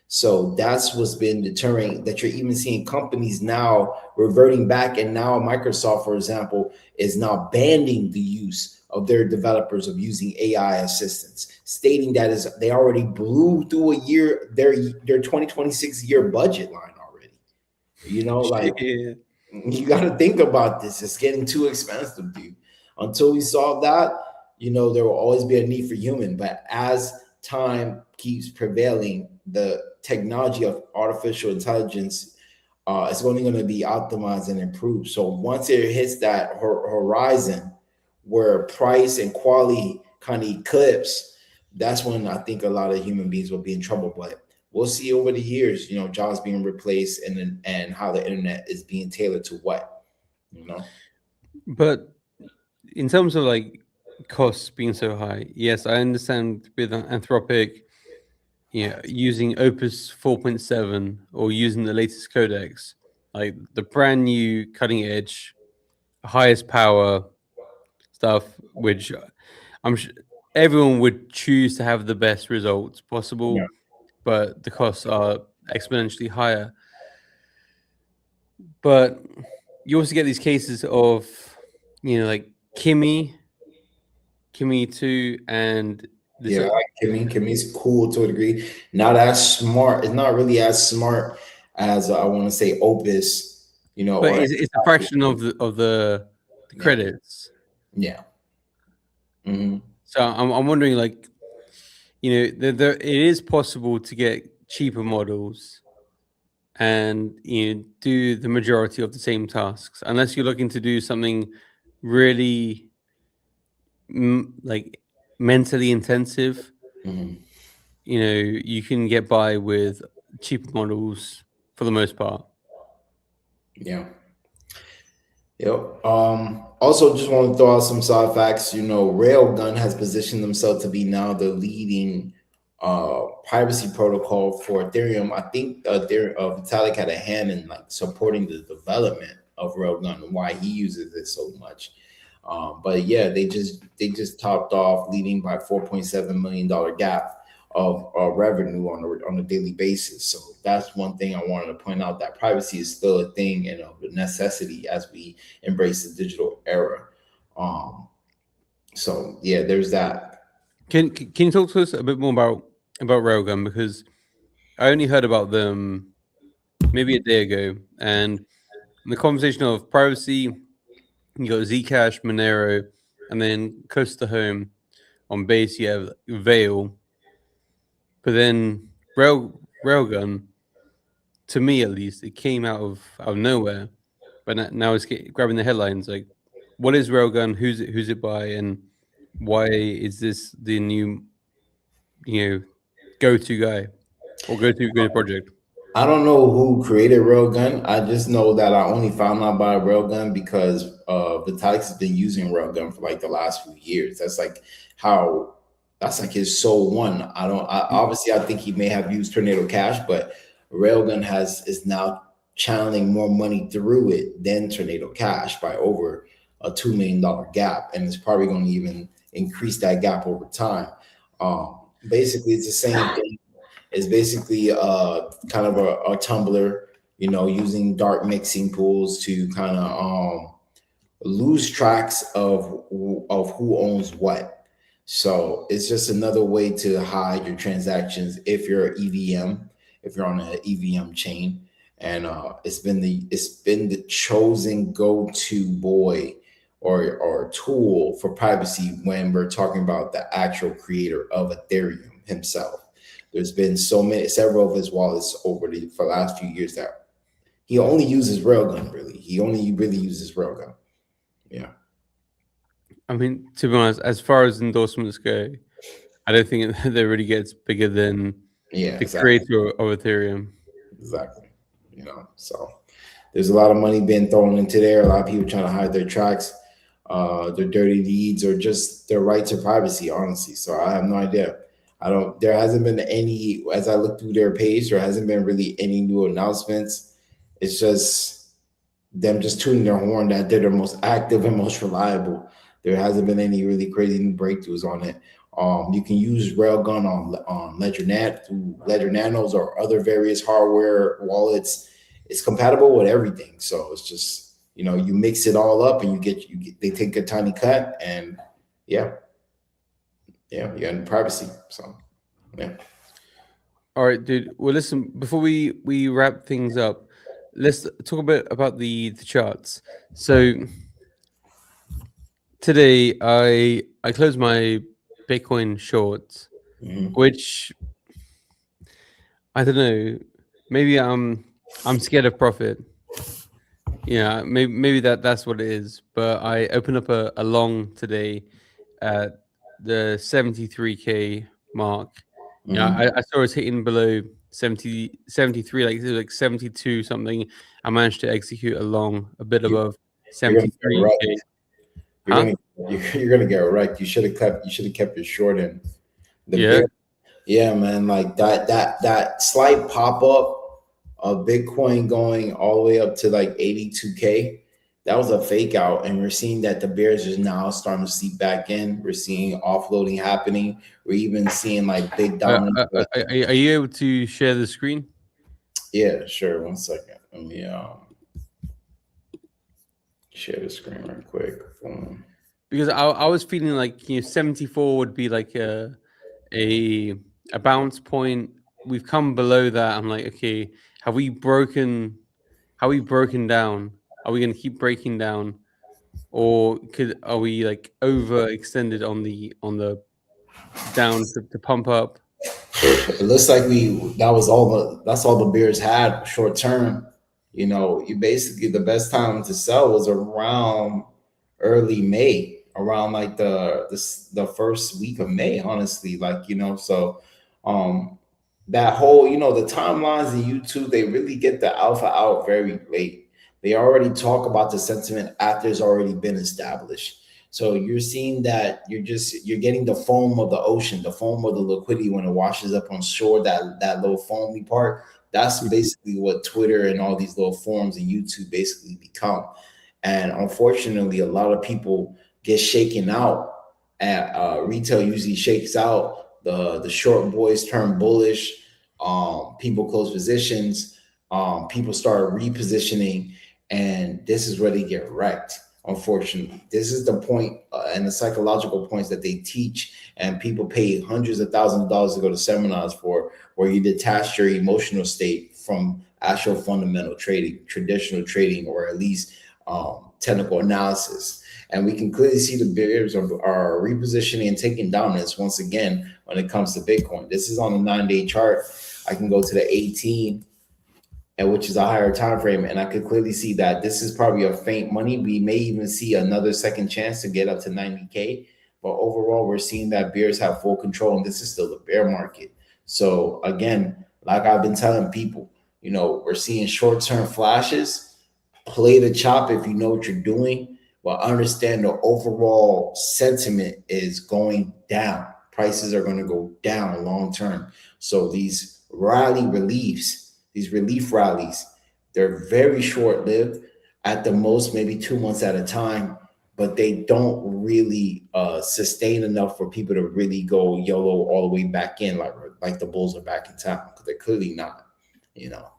S3: So that's what's been deterring that you're even seeing companies now reverting back. And now Microsoft, for example, is now banning the use of their developers of using AI assistants, stating that they already blew through their 2026 year budget line already. You got to think about this. It's getting too expensive, dude. Until we solve that, there will always be a need for human. But as time keeps prevailing, the technology of artificial intelligence is only going to be optimized and improved. So once it hits that horizon where price and quality kind of eclipse, that's when I think a lot of human beings will be in trouble. But we'll see over the years, jobs being replaced and how the internet is being tailored to what,
S2: But in terms of like costs being so high, yes, I understand with Anthropic, using Opus 4.7 or using the latest codecs, like the brand new cutting edge, highest power stuff, which I'm sure everyone would choose to have the best results possible, but the costs are exponentially higher. But you also get these cases of, like Kimi 2 and this.
S3: Yeah, like Kimmy's cool to a degree. Not as smart. It's not really as smart as I want to say Opus.
S2: But it's a fraction of the credits.
S3: Yeah.
S2: So I'm wondering, like, there it is possible to get cheaper models and do the majority of the same tasks, unless you're looking to do something really like mentally intensive. You can get by with cheaper models for the most part.
S3: Yeah. Yep. Also, just want to throw out some side facts. Railgun has positioned themselves to be now the leading privacy protocol for Ethereum. I think Vitalik had a hand in like supporting the development of Railgun and why he uses it so much. But yeah, they just topped off, leading by $4.7 million gap of revenue on a daily basis. So that's one thing I wanted to point out, that privacy is still a thing and a necessity as we embrace the digital era. So yeah, there's that.
S2: Can you talk to us a bit more about Railgun, because I only heard about them maybe a day ago, and in the conversation of privacy, you got Zcash, Monero, and then close to home on base you have Veil. But then Railgun, to me at least, it came out of nowhere. But now it's grabbing the headlines. Like, what is Railgun? Who's it by? And why is this the new, go-to guy or go-to project?
S3: I don't know who created Railgun. I just know that I only found out about Railgun because Vitalik has been using Railgun for like the last few years. That's like his sole one. Obviously I think he may have used Tornado Cash, but Railgun is now channeling more money through it than Tornado Cash by over a $2 million gap, and it's probably going to even increase that gap over time. Basically, it's the same thing. It's basically kind of a tumbler, using dark mixing pools to kind of lose tracks of who owns what. So it's just another way to hide your transactions if you're EVM, if you're on an EVM chain. And it's been the chosen go-to boy or tool for privacy when we're talking about the actual creator of Ethereum himself. There's been several of his wallets for the last few years that he only uses Railgun. Really, he only really uses Railgun. Yeah.
S2: I mean, to be honest, as far as endorsements go, I don't think that really gets bigger than the creator of Ethereum.
S3: Exactly. So there's a lot of money being thrown into there. A lot of people trying to hide their tracks, their dirty deeds, or just their right to privacy, honestly. So I have no idea. There hasn't been any, as I look through their page, there hasn't been really any new announcements. It's just them just tooting their horn that they're the most active and most reliable. There hasn't been any really crazy new breakthroughs on it. You can use Railgun on Ledger Nanos or other various hardware wallets. It's compatible with everything. So it's just, you mix it all up and they take a tiny cut, and you're in privacy. So, yeah.
S2: All right, dude. Well, listen, before we wrap things up, let's talk a bit about the charts. So today I closed my Bitcoin shorts, which I don't know. Maybe I'm scared of profit. Yeah, maybe that's what it is. But I opened up a long today at the 73K mark. I saw it was hitting below 70, 73, like it was like 72 something. I managed to execute a long a bit above 73K.
S3: You're gonna get wrecked. You should have kept your short in. Yeah, man. Like that slight pop up of Bitcoin going all the way up to like 82K. That was a fake out, and we're seeing that the bears are now starting to seep back in. We're seeing offloading happening. We're even seeing like big dominant.
S2: Are you able to share the screen?
S3: Yeah, sure. 1 second. Let me share the screen right quick.
S2: Because I was feeling like 74 would be like a bounce point. We've come below that. I'm like, okay, have we broken down? Are we gonna keep breaking down, or are we like overextended on the down to pump up?
S3: It looks like that's all the bears had short term. You basically, the best time to sell was around early May, around like the first week of May, honestly. So that whole, the timelines in YouTube, they really get the alpha out very late. They already talk about the sentiment after it's already been established. So you're seeing that you're getting the foam of the ocean, the foam of the liquidity when it washes up on shore, that little foamy part. That's basically what Twitter and all these little forums and YouTube basically become. And unfortunately, a lot of people get shaken out. Retail usually shakes out. The short boys turn bullish. People close positions. People start repositioning, and this is where they get wrecked. Unfortunately, this is the point and the psychological points that they teach, and people pay hundreds of thousands of dollars to go to seminars for, where you detach your emotional state from actual fundamental trading, traditional trading, or at least technical analysis. And we can clearly see the bears are repositioning and taking dominance once again when it comes to Bitcoin. This is on the 9-day chart. I can go to the 18, which is a higher time frame, and I could clearly see that this is probably a faint money. We may even see another second chance to get up to 90K. But overall, we're seeing that bears have full control, and this is still the bear market. So again, like I've been telling people, we're seeing short-term flashes. Play the chop if you know what you're doing, but understand the overall sentiment is going down. Prices are going to go down long-term. So these these relief rallies, they're very short-lived, at the most maybe 2 months at a time, but they don't really sustain enough for people to really go YOLO all the way back in, like the Bulls are back in town, because they're clearly not, you know.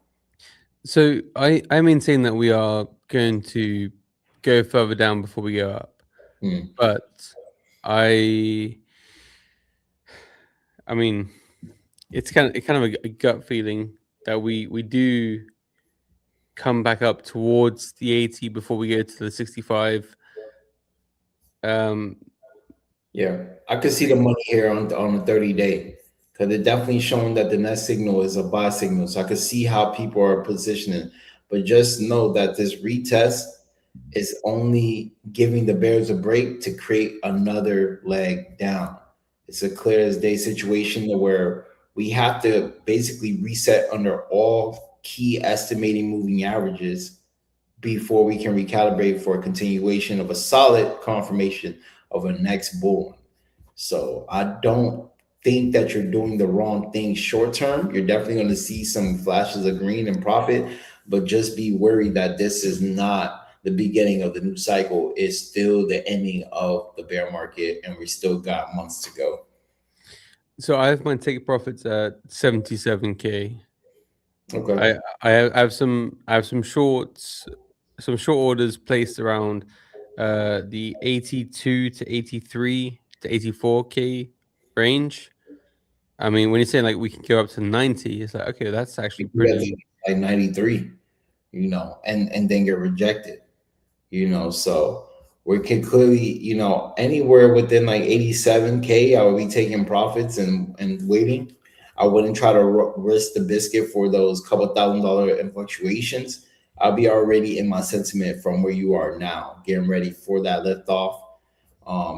S2: So I maintain that we are going to go further down before we go up. But I mean, it's kind of a gut feeling that we do come back up towards the 80 before we go to the 65.
S3: Yeah, I could see the money here on the 30-day, because they're definitely showing that the next signal is a buy signal. So I could see how people are positioning, but just know that this retest is only giving the bears a break to create another leg down. It's a clear as day situation where we have to basically reset under all key estimating moving averages before we can recalibrate for a continuation of a solid confirmation of a next bull run. So I don't think that you're doing the wrong thing short term. You're definitely going to see some flashes of green and profit, but just be worried that this is not the beginning of the new cycle. It's still the ending of the bear market, and we still got months to go.
S2: So I have my take profits at 77K.
S3: Okay.
S2: I have some shorts, some short orders placed around the 82 to 83 to 84K range. I mean, when you're saying like we can go up to 90, it's like, okay, that's actually pretty.
S3: Like 93, you know, and then get rejected, you know. So we can clearly, you know, anywhere within like 87K, I would be taking profits and waiting. I wouldn't try to risk the biscuit for those couple $1,000 in fluctuations. I'll be already in my sentiment from where you are now, getting ready for that liftoff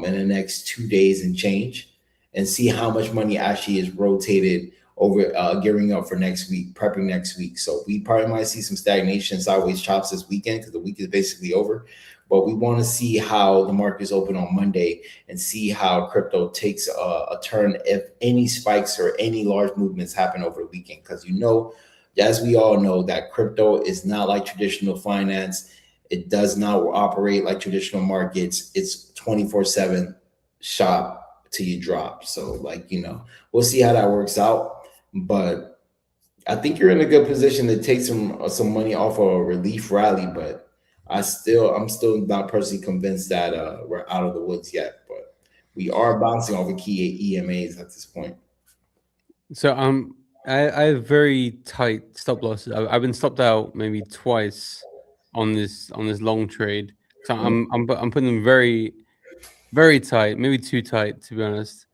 S3: in the next 2 days and change, and see how much money actually is rotated over, gearing up for next week, prepping next week. So we probably might see some stagnation, sideways chops this weekend, because the week is basically over. But we want to see how the markets open on Monday and see how crypto takes a turn, if any spikes or any large movements happen over the weekend. Because, you know, as we all know, that crypto is not like traditional finance. It does not operate like traditional markets. It's 24/7 shop till you drop. So, like, you know, we'll see how that works out. But I think you're in a good position to take some money off of a relief rally. But I'm still not personally convinced that we're out of the woods yet. But we are bouncing off of key EMAs at this point.
S2: So I have very tight stop losses. I've been stopped out maybe twice on this long trade. So I'm putting them very, very tight, maybe too tight to be honest.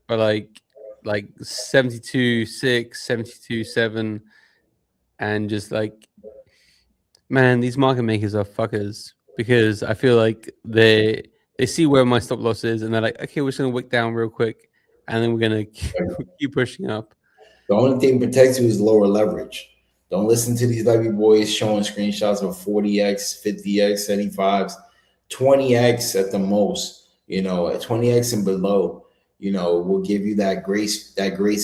S2: But like 72.6, 72.7, and just like, man, these market makers are fuckers, because I feel like they see where my stop loss is and they're like, okay, we're just gonna wick down real quick and then we're gonna keep pushing up.
S3: The only thing protects you is lower leverage. Don't listen to these levy boys showing screenshots of 40x, 50x, 75s, 20x at the most. You know, at 20x and below, you know, will give you that grace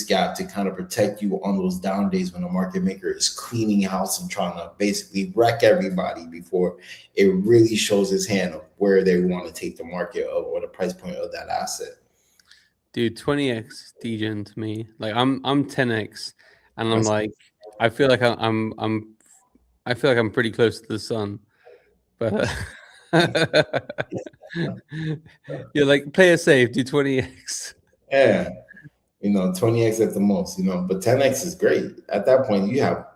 S3: gap to kind of protect you on those down days when the market maker is cleaning house and trying to basically wreck everybody before it really shows its hand of where they want to take the market or the price point of that asset.
S2: Dude, 20x degen to me. Like I'm 10x, and I'm like, I feel like I'm pretty close to the sun, but you're like, play it safe, do 20x.
S3: Yeah, you know, 20x at the most, you know, but 10x is great. At that point, you have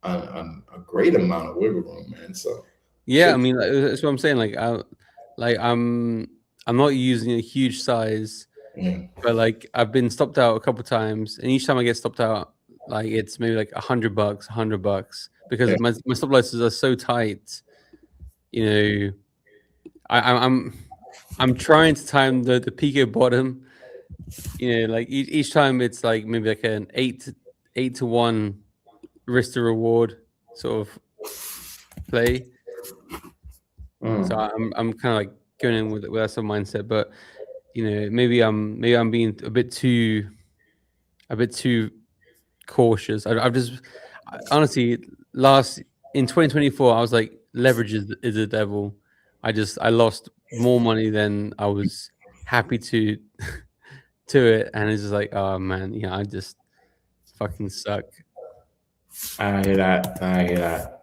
S3: a great amount of wiggle room, man. So
S2: yeah, I mean, that's what I'm saying. Like I'm not using a huge size, but like I've been stopped out a couple times, and each time I get stopped out, like it's maybe like $100, because my stop losses are so tight. You know, I'm trying to time the Pico bottom. You know, like each time it's like maybe like an 8 to 1 risk to reward sort of play. So I'm kind of like going in with that sort of mindset, but you know, maybe I'm being a bit too cautious. I've just honestly in 2024 I was like, leverage is the devil. I lost more money than I was happy to to it, and it's just like, oh man, I just fucking suck.
S3: I hear that. I hear that.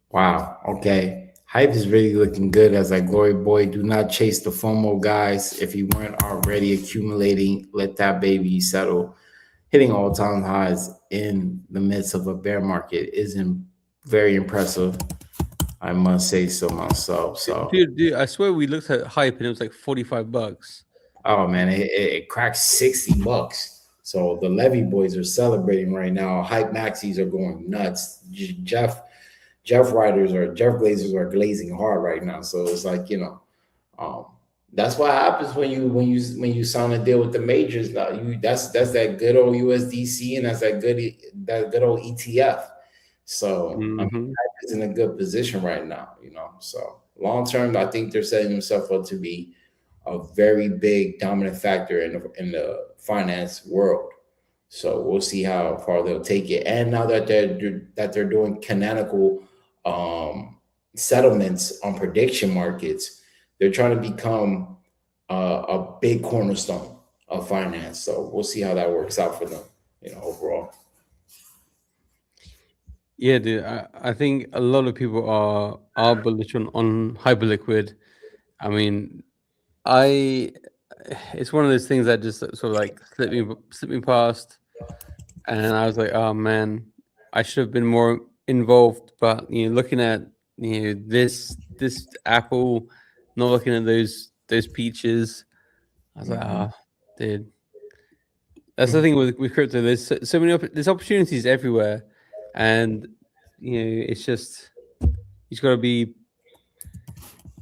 S3: Wow. Okay. Hype is really looking good as like Glory Boy. Do not chase the FOMO, guys. If you weren't already accumulating, let that baby settle. Hitting all-time highs in the midst of a bear market isn't very impressive. I must say so myself. So,
S2: Dude, I swear we looked at Hype and it was like $45.
S3: oh man, it cracked $60. So the Levy boys are celebrating right now. Hype maxis are going nuts. Jeff Riders or Jeff Glazers are glazing hard right now. So it's like, um, that's what happens when you sign a deal with the majors. Now that's that good old USDC, and that's that good old ETF. So I mean,
S2: Mhm.
S3: is in a good position right now, So long term, I think they're setting themselves up to be a very big dominant factor in the finance world. So we'll see how far they'll take it. And now that they're doing canonical settlements on prediction markets, they're trying to become a big cornerstone of finance. So we'll see how that works out for them, overall.
S2: Yeah, dude. I think a lot of people are bullish on Hyperliquid. I mean, I it's one of those things that just sort of like slipped me past, and I was like, oh man, I should have been more involved. But looking at this Apple, not looking at those peaches, I was like,
S3: Mhm.
S2: dude. That's the thing with crypto. There's so many there's opportunities everywhere, and it's just you just got to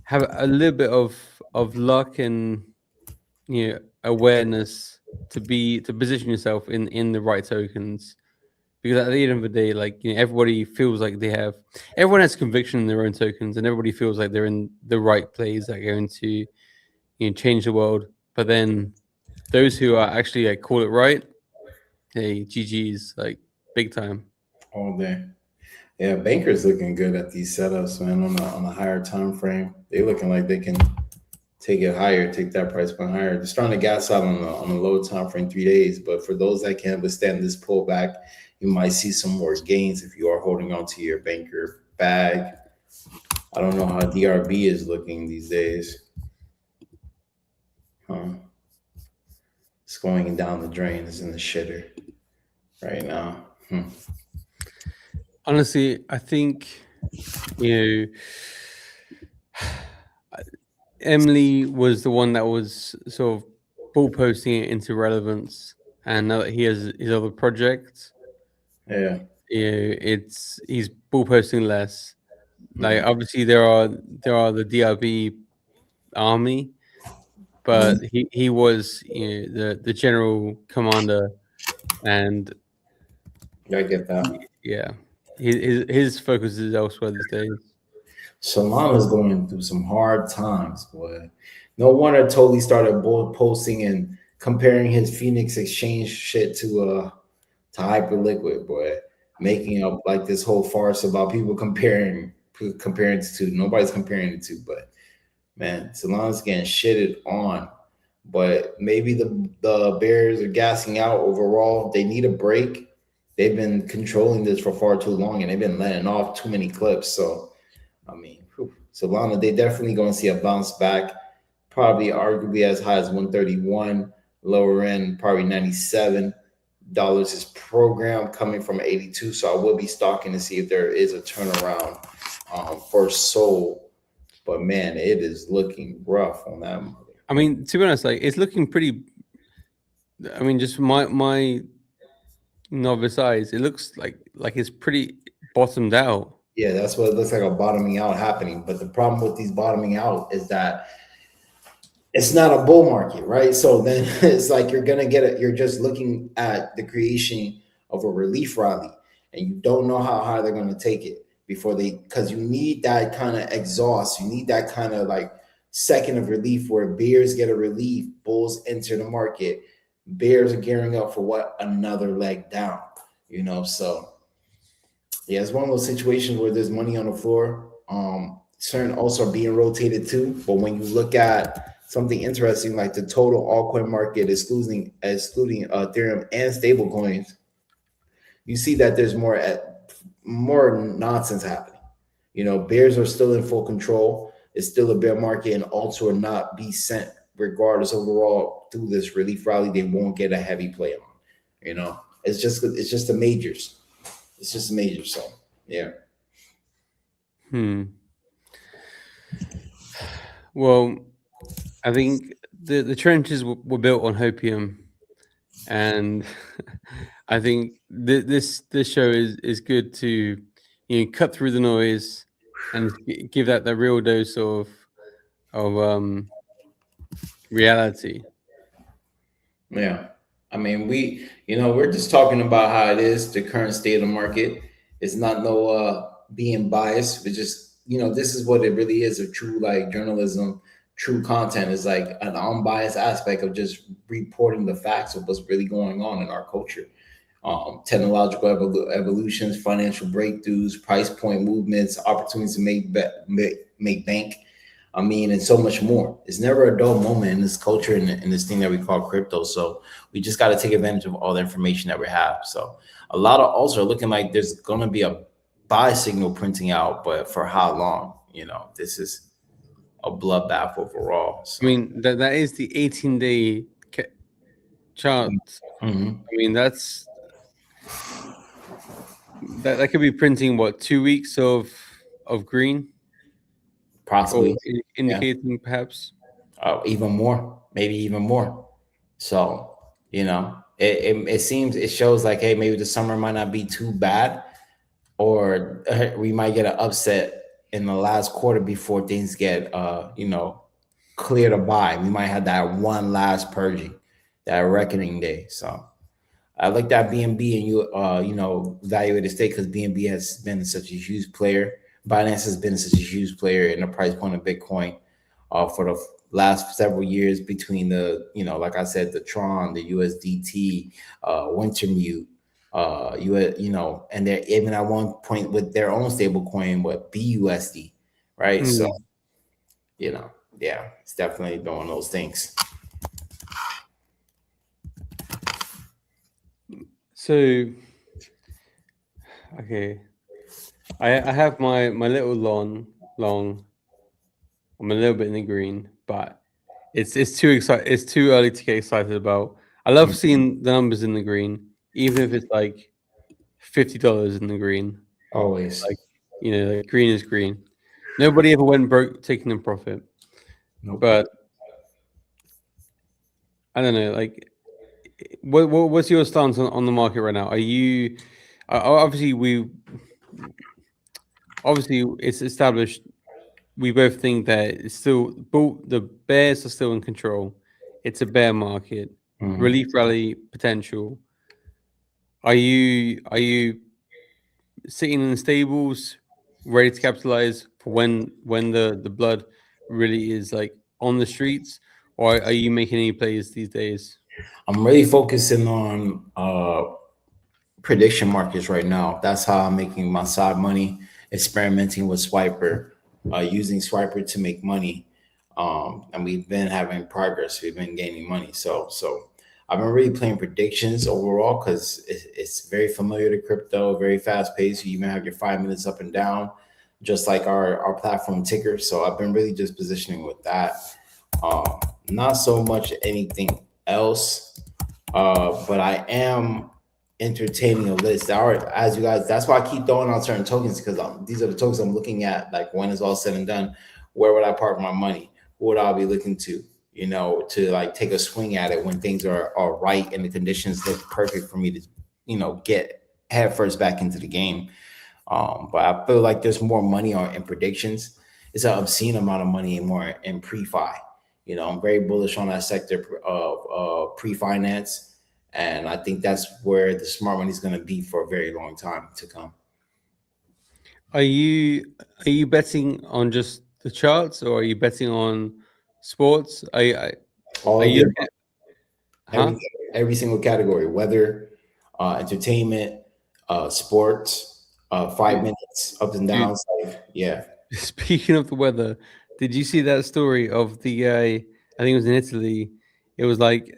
S2: have a little bit of luck and awareness to position yourself in the right tokens. Because at the end of the day, like everybody feels like everyone has conviction in their own tokens, and everybody feels like they're in the right plays that are going to change the world. But then those who are actually like call it right, hey, GG's, like big time.
S3: All day. Yeah, Banker's looking good at these setups, man. On a higher time frame, they looking like they can take it higher, take that price point higher. They're starting to gas out on a low time frame, 3 days. But for those that can withstand this pullback, you might see some more gains if you are holding on to your Banker bag. I don't know how DRB is looking these days. It's going down the drain. It's in the shitter right now.
S2: Honestly, I think Emily was the one that was sort of ball posting it into relevance, and now that he has his other projects,
S3: Yeah.
S2: he's ball posting less. Like obviously there are the DRB army, but he was the general commander, and
S3: I get that.
S2: yeah, his focus is elsewhere these days.
S3: Solana's going through some hard times, boy. No wonder Totally started posting and comparing his Phoenix Exchange shit to Hyperliquid, boy, making up like this whole farce about people comparing it to. Nobody's comparing it to, but man, Solana's getting shitted on. But maybe the Bears are gassing out overall. They need a break. They've been controlling this for far too long, and they've been letting off too many clips. So, I mean, Solana, they definitely going to see a bounce back. Probably arguably as high as 131, lower end probably $97 is program coming from 82. So I will be stalking to see if there is a turnaround for Sol. But man, it is looking rough on that mother.
S2: I mean, to be honest, like it's looking pretty. I mean, just my novice eyes, it looks like it's pretty bottomed out.
S3: Yeah, that's what it looks like, a bottoming out happening. But the problem with these bottoming out is that it's not a bull market, right? So then it's like you're gonna get it. You're just looking at the creation of a relief rally, and you don't know how high they're gonna take it because you need that kind of exhaust. You need that kind of like second of relief where bears get a relief, bulls enter the market, bears are gearing up for what, another leg down, So yeah, it's one of those situations where there's money on the floor. certain also are being rotated too. But when you look at something interesting like the total altcoin market, excluding Ethereum and stable coins, you see that there's more nonsense happening. You know, bears are still in full control. It's still a bear market, and alts will not be sent regardless overall through this relief rally. They won't get a heavy play on. You know, it's just the majors. It's just the majors. So yeah.
S2: Well, I think the trenches were built on hopium, and I think this show is good to cut through the noise and give that the real dose of reality.
S3: Yeah. I mean, we're just talking about how it is, the current state of the market. It's not no being biased. It's just, this is what it really is, a true like journalism, true content is like an unbiased aspect of just reporting the facts of what's really going on in our culture. Technological evolutions, financial breakthroughs, price point movements, opportunities to make bank. I mean, and so much more. It's never a dull moment in this culture and in this thing that we call crypto. So we just got to take advantage of all the information that we have. So a lot of alts are looking like there's going to be a buy signal printing out, but for how long? This is a bloodbath overall. So.
S2: I mean, that is the 18-day chart.
S3: Mm-hmm.
S2: I mean, that could be printing 2 weeks of green.
S3: Possibly
S2: indicating perhaps
S3: even more, maybe even more. So it seems, it shows like, hey, maybe the summer might not be too bad, or we might get an upset in the last quarter before things get clear to buy. We might have that one last purging, that reckoning day. So I like that BNB and you evaluate the state, because BNB has been such a huge player. Binance has been such a huge player in the price point of Bitcoin for the last several years, between the, like I said, the Tron, the USDT, Wintermute, and they're even at one point with their own stable coin, BUSD, right? So, yeah, it's definitely doing those things.
S2: So, okay. I have my little long. I'm a little bit in the green, but it's too exciting. It's too early to get excited about. I love seeing the numbers in the green, even if it's like $50 in the green.
S3: Always,
S2: like green is green. Nobody ever went broke taking a profit.
S3: Nope.
S2: But I don't know. Like, what's your stance on the market right now? Are you obviously it's established. We both think that it's still the bears are still in control. It's a bear market.
S3: Mm-hmm.
S2: Relief rally potential. Are you sitting in the stables, ready to capitalize for when the blood really is like on the streets, or are you making any plays these days?
S3: I'm really focusing on prediction markets right now. That's how I'm making my side money, experimenting with Swiper, using Swiper to make money. And we've been having progress. We've been gaining money. So I've been really playing predictions overall, because it's very familiar to crypto, very fast paced. You even have your 5 minutes up and down, just like our platform ticker. So I've been really just positioning with that. Not so much anything else, but I am entertaining a list. As you guys, that's why I keep throwing out certain tokens, because these are the tokens I'm looking at. Like, when it's all said and done, where would I park my money? Who would I be looking to like take a swing at it when things are right and the conditions look perfect for me to get head first back into the game. But I feel like there's more money in predictions. It's an obscene amount of money more in pre-fi. I'm very bullish on that sector of pre-finance, and I think that's where the smart money is going to be for a very long time to come.
S2: Are you betting on just the charts, or are you betting on sports?
S3: Every single category, weather, entertainment, sports, 5 minutes, ups and downs.
S2: Speaking of the weather, did you see that story of the guy? I think it was in Italy. It was like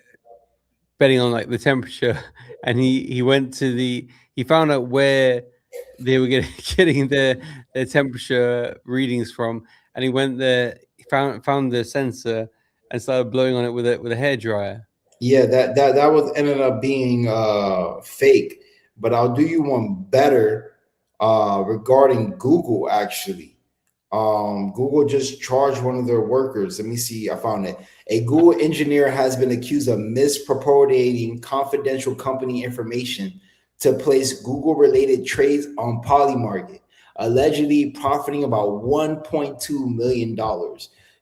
S2: betting on like the temperature, and he went to he found out where they were getting their temperature readings from, and he went there. He found the sensor and started blowing on it with a hairdryer.
S3: Yeah, that was ended up being fake. But I'll do you one better regarding Google actually. Google just charged one of their workers. Let me see, I found it. A Google engineer has been accused of misappropriating confidential company information to place Google related trades on Polymarket, allegedly profiting about $1.2 million.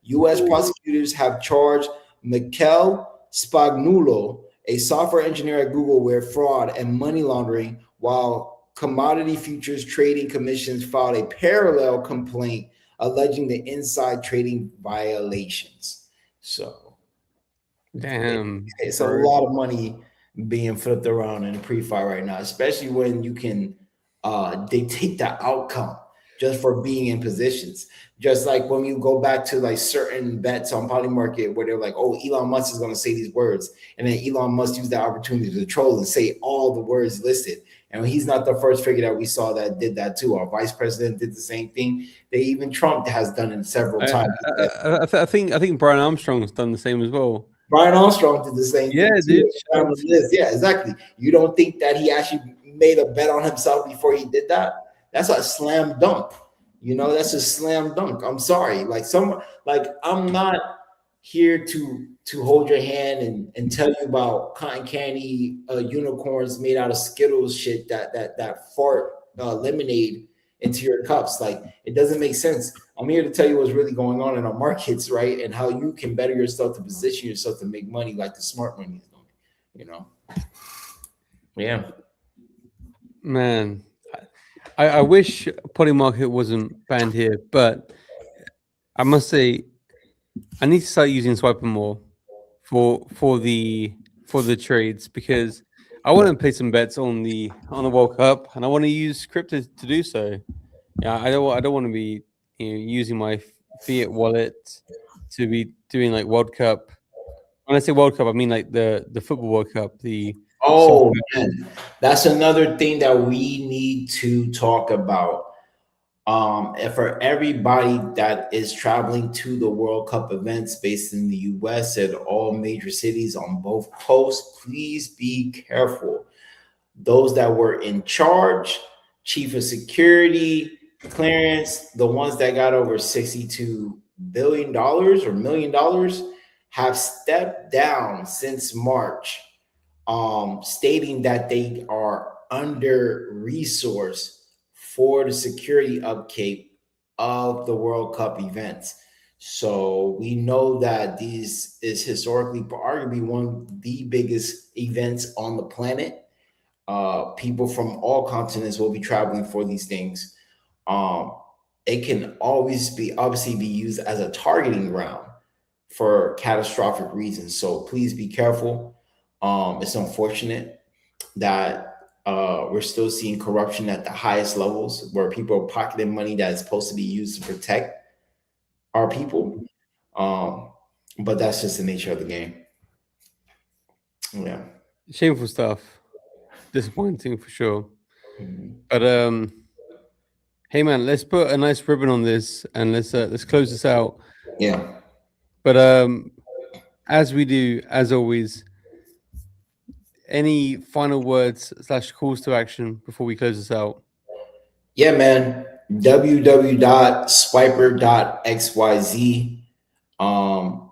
S3: US prosecutors have charged Mikel Spagnuolo, a software engineer at Google, with fraud and money laundering, while Commodity Futures Trading Commissions filed a parallel complaint alleging the inside trading violations. So,
S2: Damn,
S3: it's a lot of money being flipped around in the pre-fight right now, especially when you can dictate the outcome just for being in positions. Just like when you go back to like certain bets on Polymarket where they're like, oh, Elon Musk is going to say these words. And then Elon Musk used the opportunity to troll and say all the words listed. And he's not the first figure that we saw that did that too. Our vice president did the same thing. Even Trump has done it several times.
S2: I think Brian Armstrong's done the same as well.
S3: Brian Armstrong did the same thing.
S2: Dude.
S3: Yeah, exactly. You don't think that he actually made a bet on himself before he did that? That's a slam dunk. You know, that's a slam dunk. I'm sorry. I'm not here to hold your hand and tell you about cotton candy unicorns made out of Skittles shit that fart lemonade into your cups. Like, it doesn't make sense. I'm here to tell you what's really going on in our markets, right? And how you can better yourself to position yourself to make money like the smart money is doing, you know? Yeah.
S2: Man, I wish Polymarket wasn't banned here, but I must say I need to start using Swiper more for the trades, because I want to place some bets on the World Cup, and I want to use crypto to do so. Yeah, I don't want to be using my fiat wallet to be doing like World Cup. When I say World Cup, I mean like the football World Cup.
S3: Man, that's another thing that we need to talk about. And for everybody that is traveling to the World Cup events based in the US at all major cities on both coasts, please be careful. Those that were in charge, chief of security, clearance, the ones that got over $62 billion or $1 million have stepped down since March, stating that they are under resourced for the security upkeep of the World Cup events. So we know that this is historically arguably one of the biggest events on the planet. People from all continents will be traveling for these things. It can always be obviously be used as a targeting ground for catastrophic reasons. So please be careful. It's unfortunate that we're still seeing corruption at the highest levels, where people are pocketing money that is supposed to be used to protect our people. But that's just the nature of the game. Yeah.
S2: Shameful stuff. Disappointing for sure.
S3: Mhm.
S2: But hey man, let's put a nice ribbon on this and let's close this out.
S3: Yeah.
S2: But as we do, as always, any final words / calls to action before we close this out?
S3: Yeah, man. www.swiper.xyz.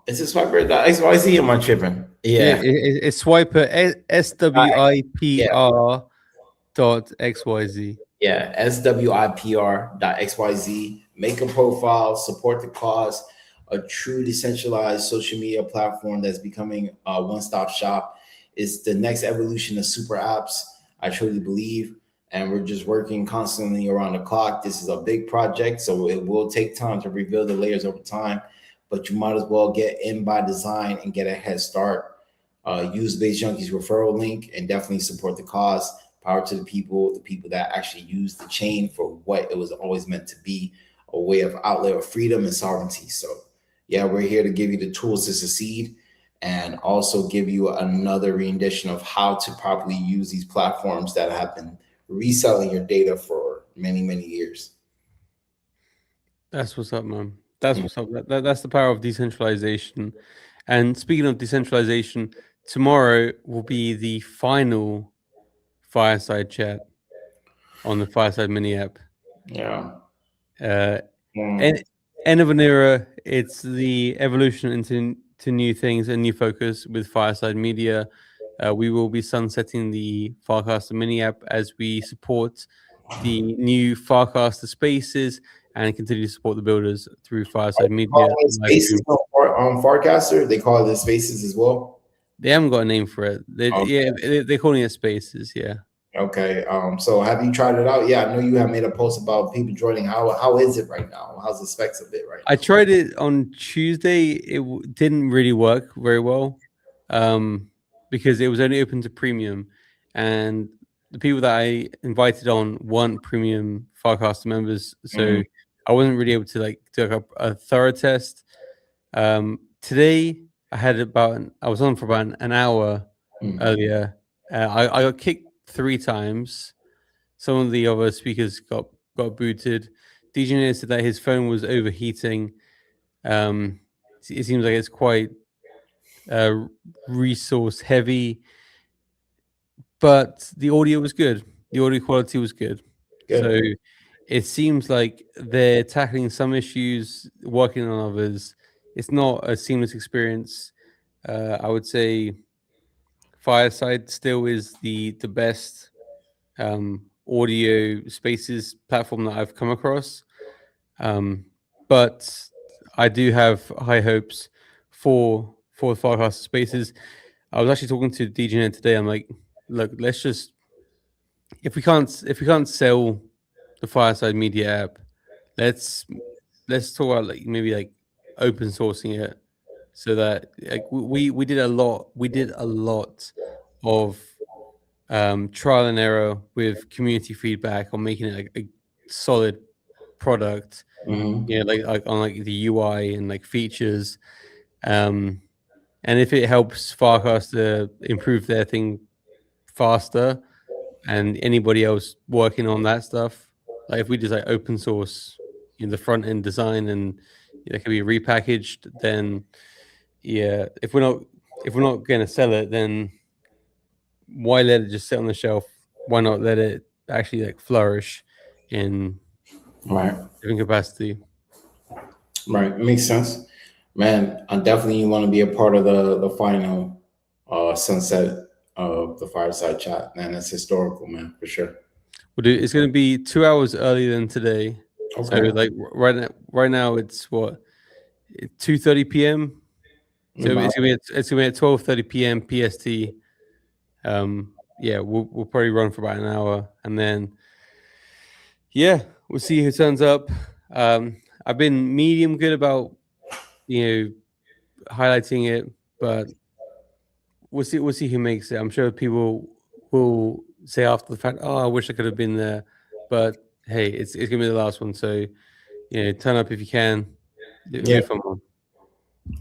S3: Is it swiper.xyz? Am I tripping? Yeah.
S2: It's Swiper, SWIPR.xyz.
S3: Yeah, SWIPR.xyz. Make a profile, support the cause, a true decentralized social media platform that's becoming a one-stop shop. It's the next evolution of super apps, I truly believe. And we're just working constantly around the clock. This is a big project, so it will take time to rebuild the layers over time, but you might as well get in by design and get a head start. Use Base Junkies referral link and definitely support the cause. Power to the people that actually use the chain for what it was always meant to be, a way of outlet of freedom and sovereignty. So yeah, we're here to give you the tools to succeed and also give you another rendition of how to properly use these platforms that have been reselling your data for many, many years.
S2: That's what's up, man. That's what's up. That's the power of decentralization. And speaking of decentralization, tomorrow will be the final fireside chat on the Fireside Mini app.
S3: Yeah.
S2: End of an era. It's the evolution into new things and new focus with Fireside Media. We will be sunsetting the Farcaster Mini app as we support the new Farcaster Spaces and continue to support the builders through Fireside Media.
S3: Spaces on Farcaster, they call it the Spaces as well.
S2: They haven't got a name for it. They're calling it Spaces. Yeah.
S3: Okay. So have you tried it out? Yeah, I know you have made a post about people joining. How is it right now? How's the specs of it right now?
S2: I tried it on Tuesday. It didn't really work very well because it was only open to premium, and the people that I invited on weren't premium Farcaster members, so I wasn't really able to do a thorough test. Today I was on for about an hour earlier. I got kicked 3 times. Some of the other speakers got booted. DJ said that his phone was overheating. It seems like it's quite resource heavy, but the audio was good. The audio quality was good. So it seems like they're tackling some issues, working on others. It's not a seamless experience. I would say Fireside still is the best audio spaces platform that I've come across. But I do have high hopes for Farcaster Spaces. I was actually talking to DJ today. I'm like, look, let's just if we can't sell the Fireside Media app, let's talk about maybe open sourcing it, so that we did a lot of trial and error with community feedback on making it a solid product. On the UI and features, and if it helps Farcaster improve their thing faster, and anybody else working on that stuff, if we just open source the front end design and it can be repackaged, then if we're not going to sell it, then why let it just sit on the shelf? Why not let it actually flourish in different capacity?
S3: Right, makes sense, man. I definitely want to be a part of the final sunset of the Fireside Chat, man. That's historical, man, for sure.
S2: Well, dude, it's going to be 2 hours earlier than today. Okay. So right now it's 2:30 p.m. So it's gonna be at 12:30 p.m. PST. We'll probably run for about an hour, and then we'll see who turns up. I've been medium good about highlighting it, but we'll see who makes it. I'm sure people will say after the fact, "Oh, I wish I could have been there," but hey, it's gonna be the last one, so turn up if you can. Fun one.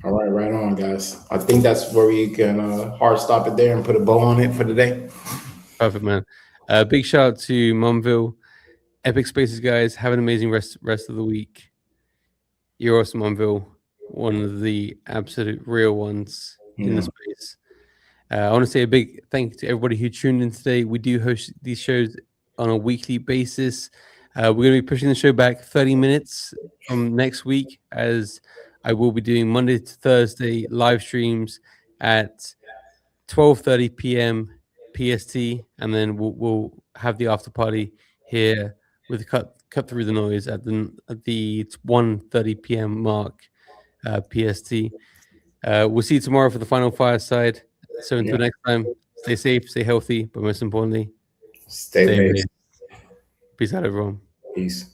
S3: All right, right on, guys. I think that's where we can hard stop it there and put a bow on it for the day.
S2: Perfect, man. Big shout out to Mumville, Epic Spaces, guys. Have an amazing rest of the week. You're awesome, Mumville. One of the absolute real ones in the space. I want to say a big thank you to everybody who tuned in today. We do host these shows on a weekly basis. We're going to be pushing the show back 30 minutes from next week, as I will be doing Monday to Thursday live streams at 12:30 p.m. PST, and then we'll have the after party here with cut through the noise at the 1:30 p.m. mark PST. We'll see you tomorrow for the final fireside. So until next time, stay safe, stay healthy, but most importantly,
S3: stay safe.
S2: Peace out, everyone.
S3: Peace.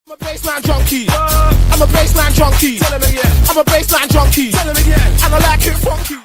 S1: I'm a baseline junkie. I'm a baseline junkie. Tell him again. I'm a baseline junkie. Tell him again. And I like it funky.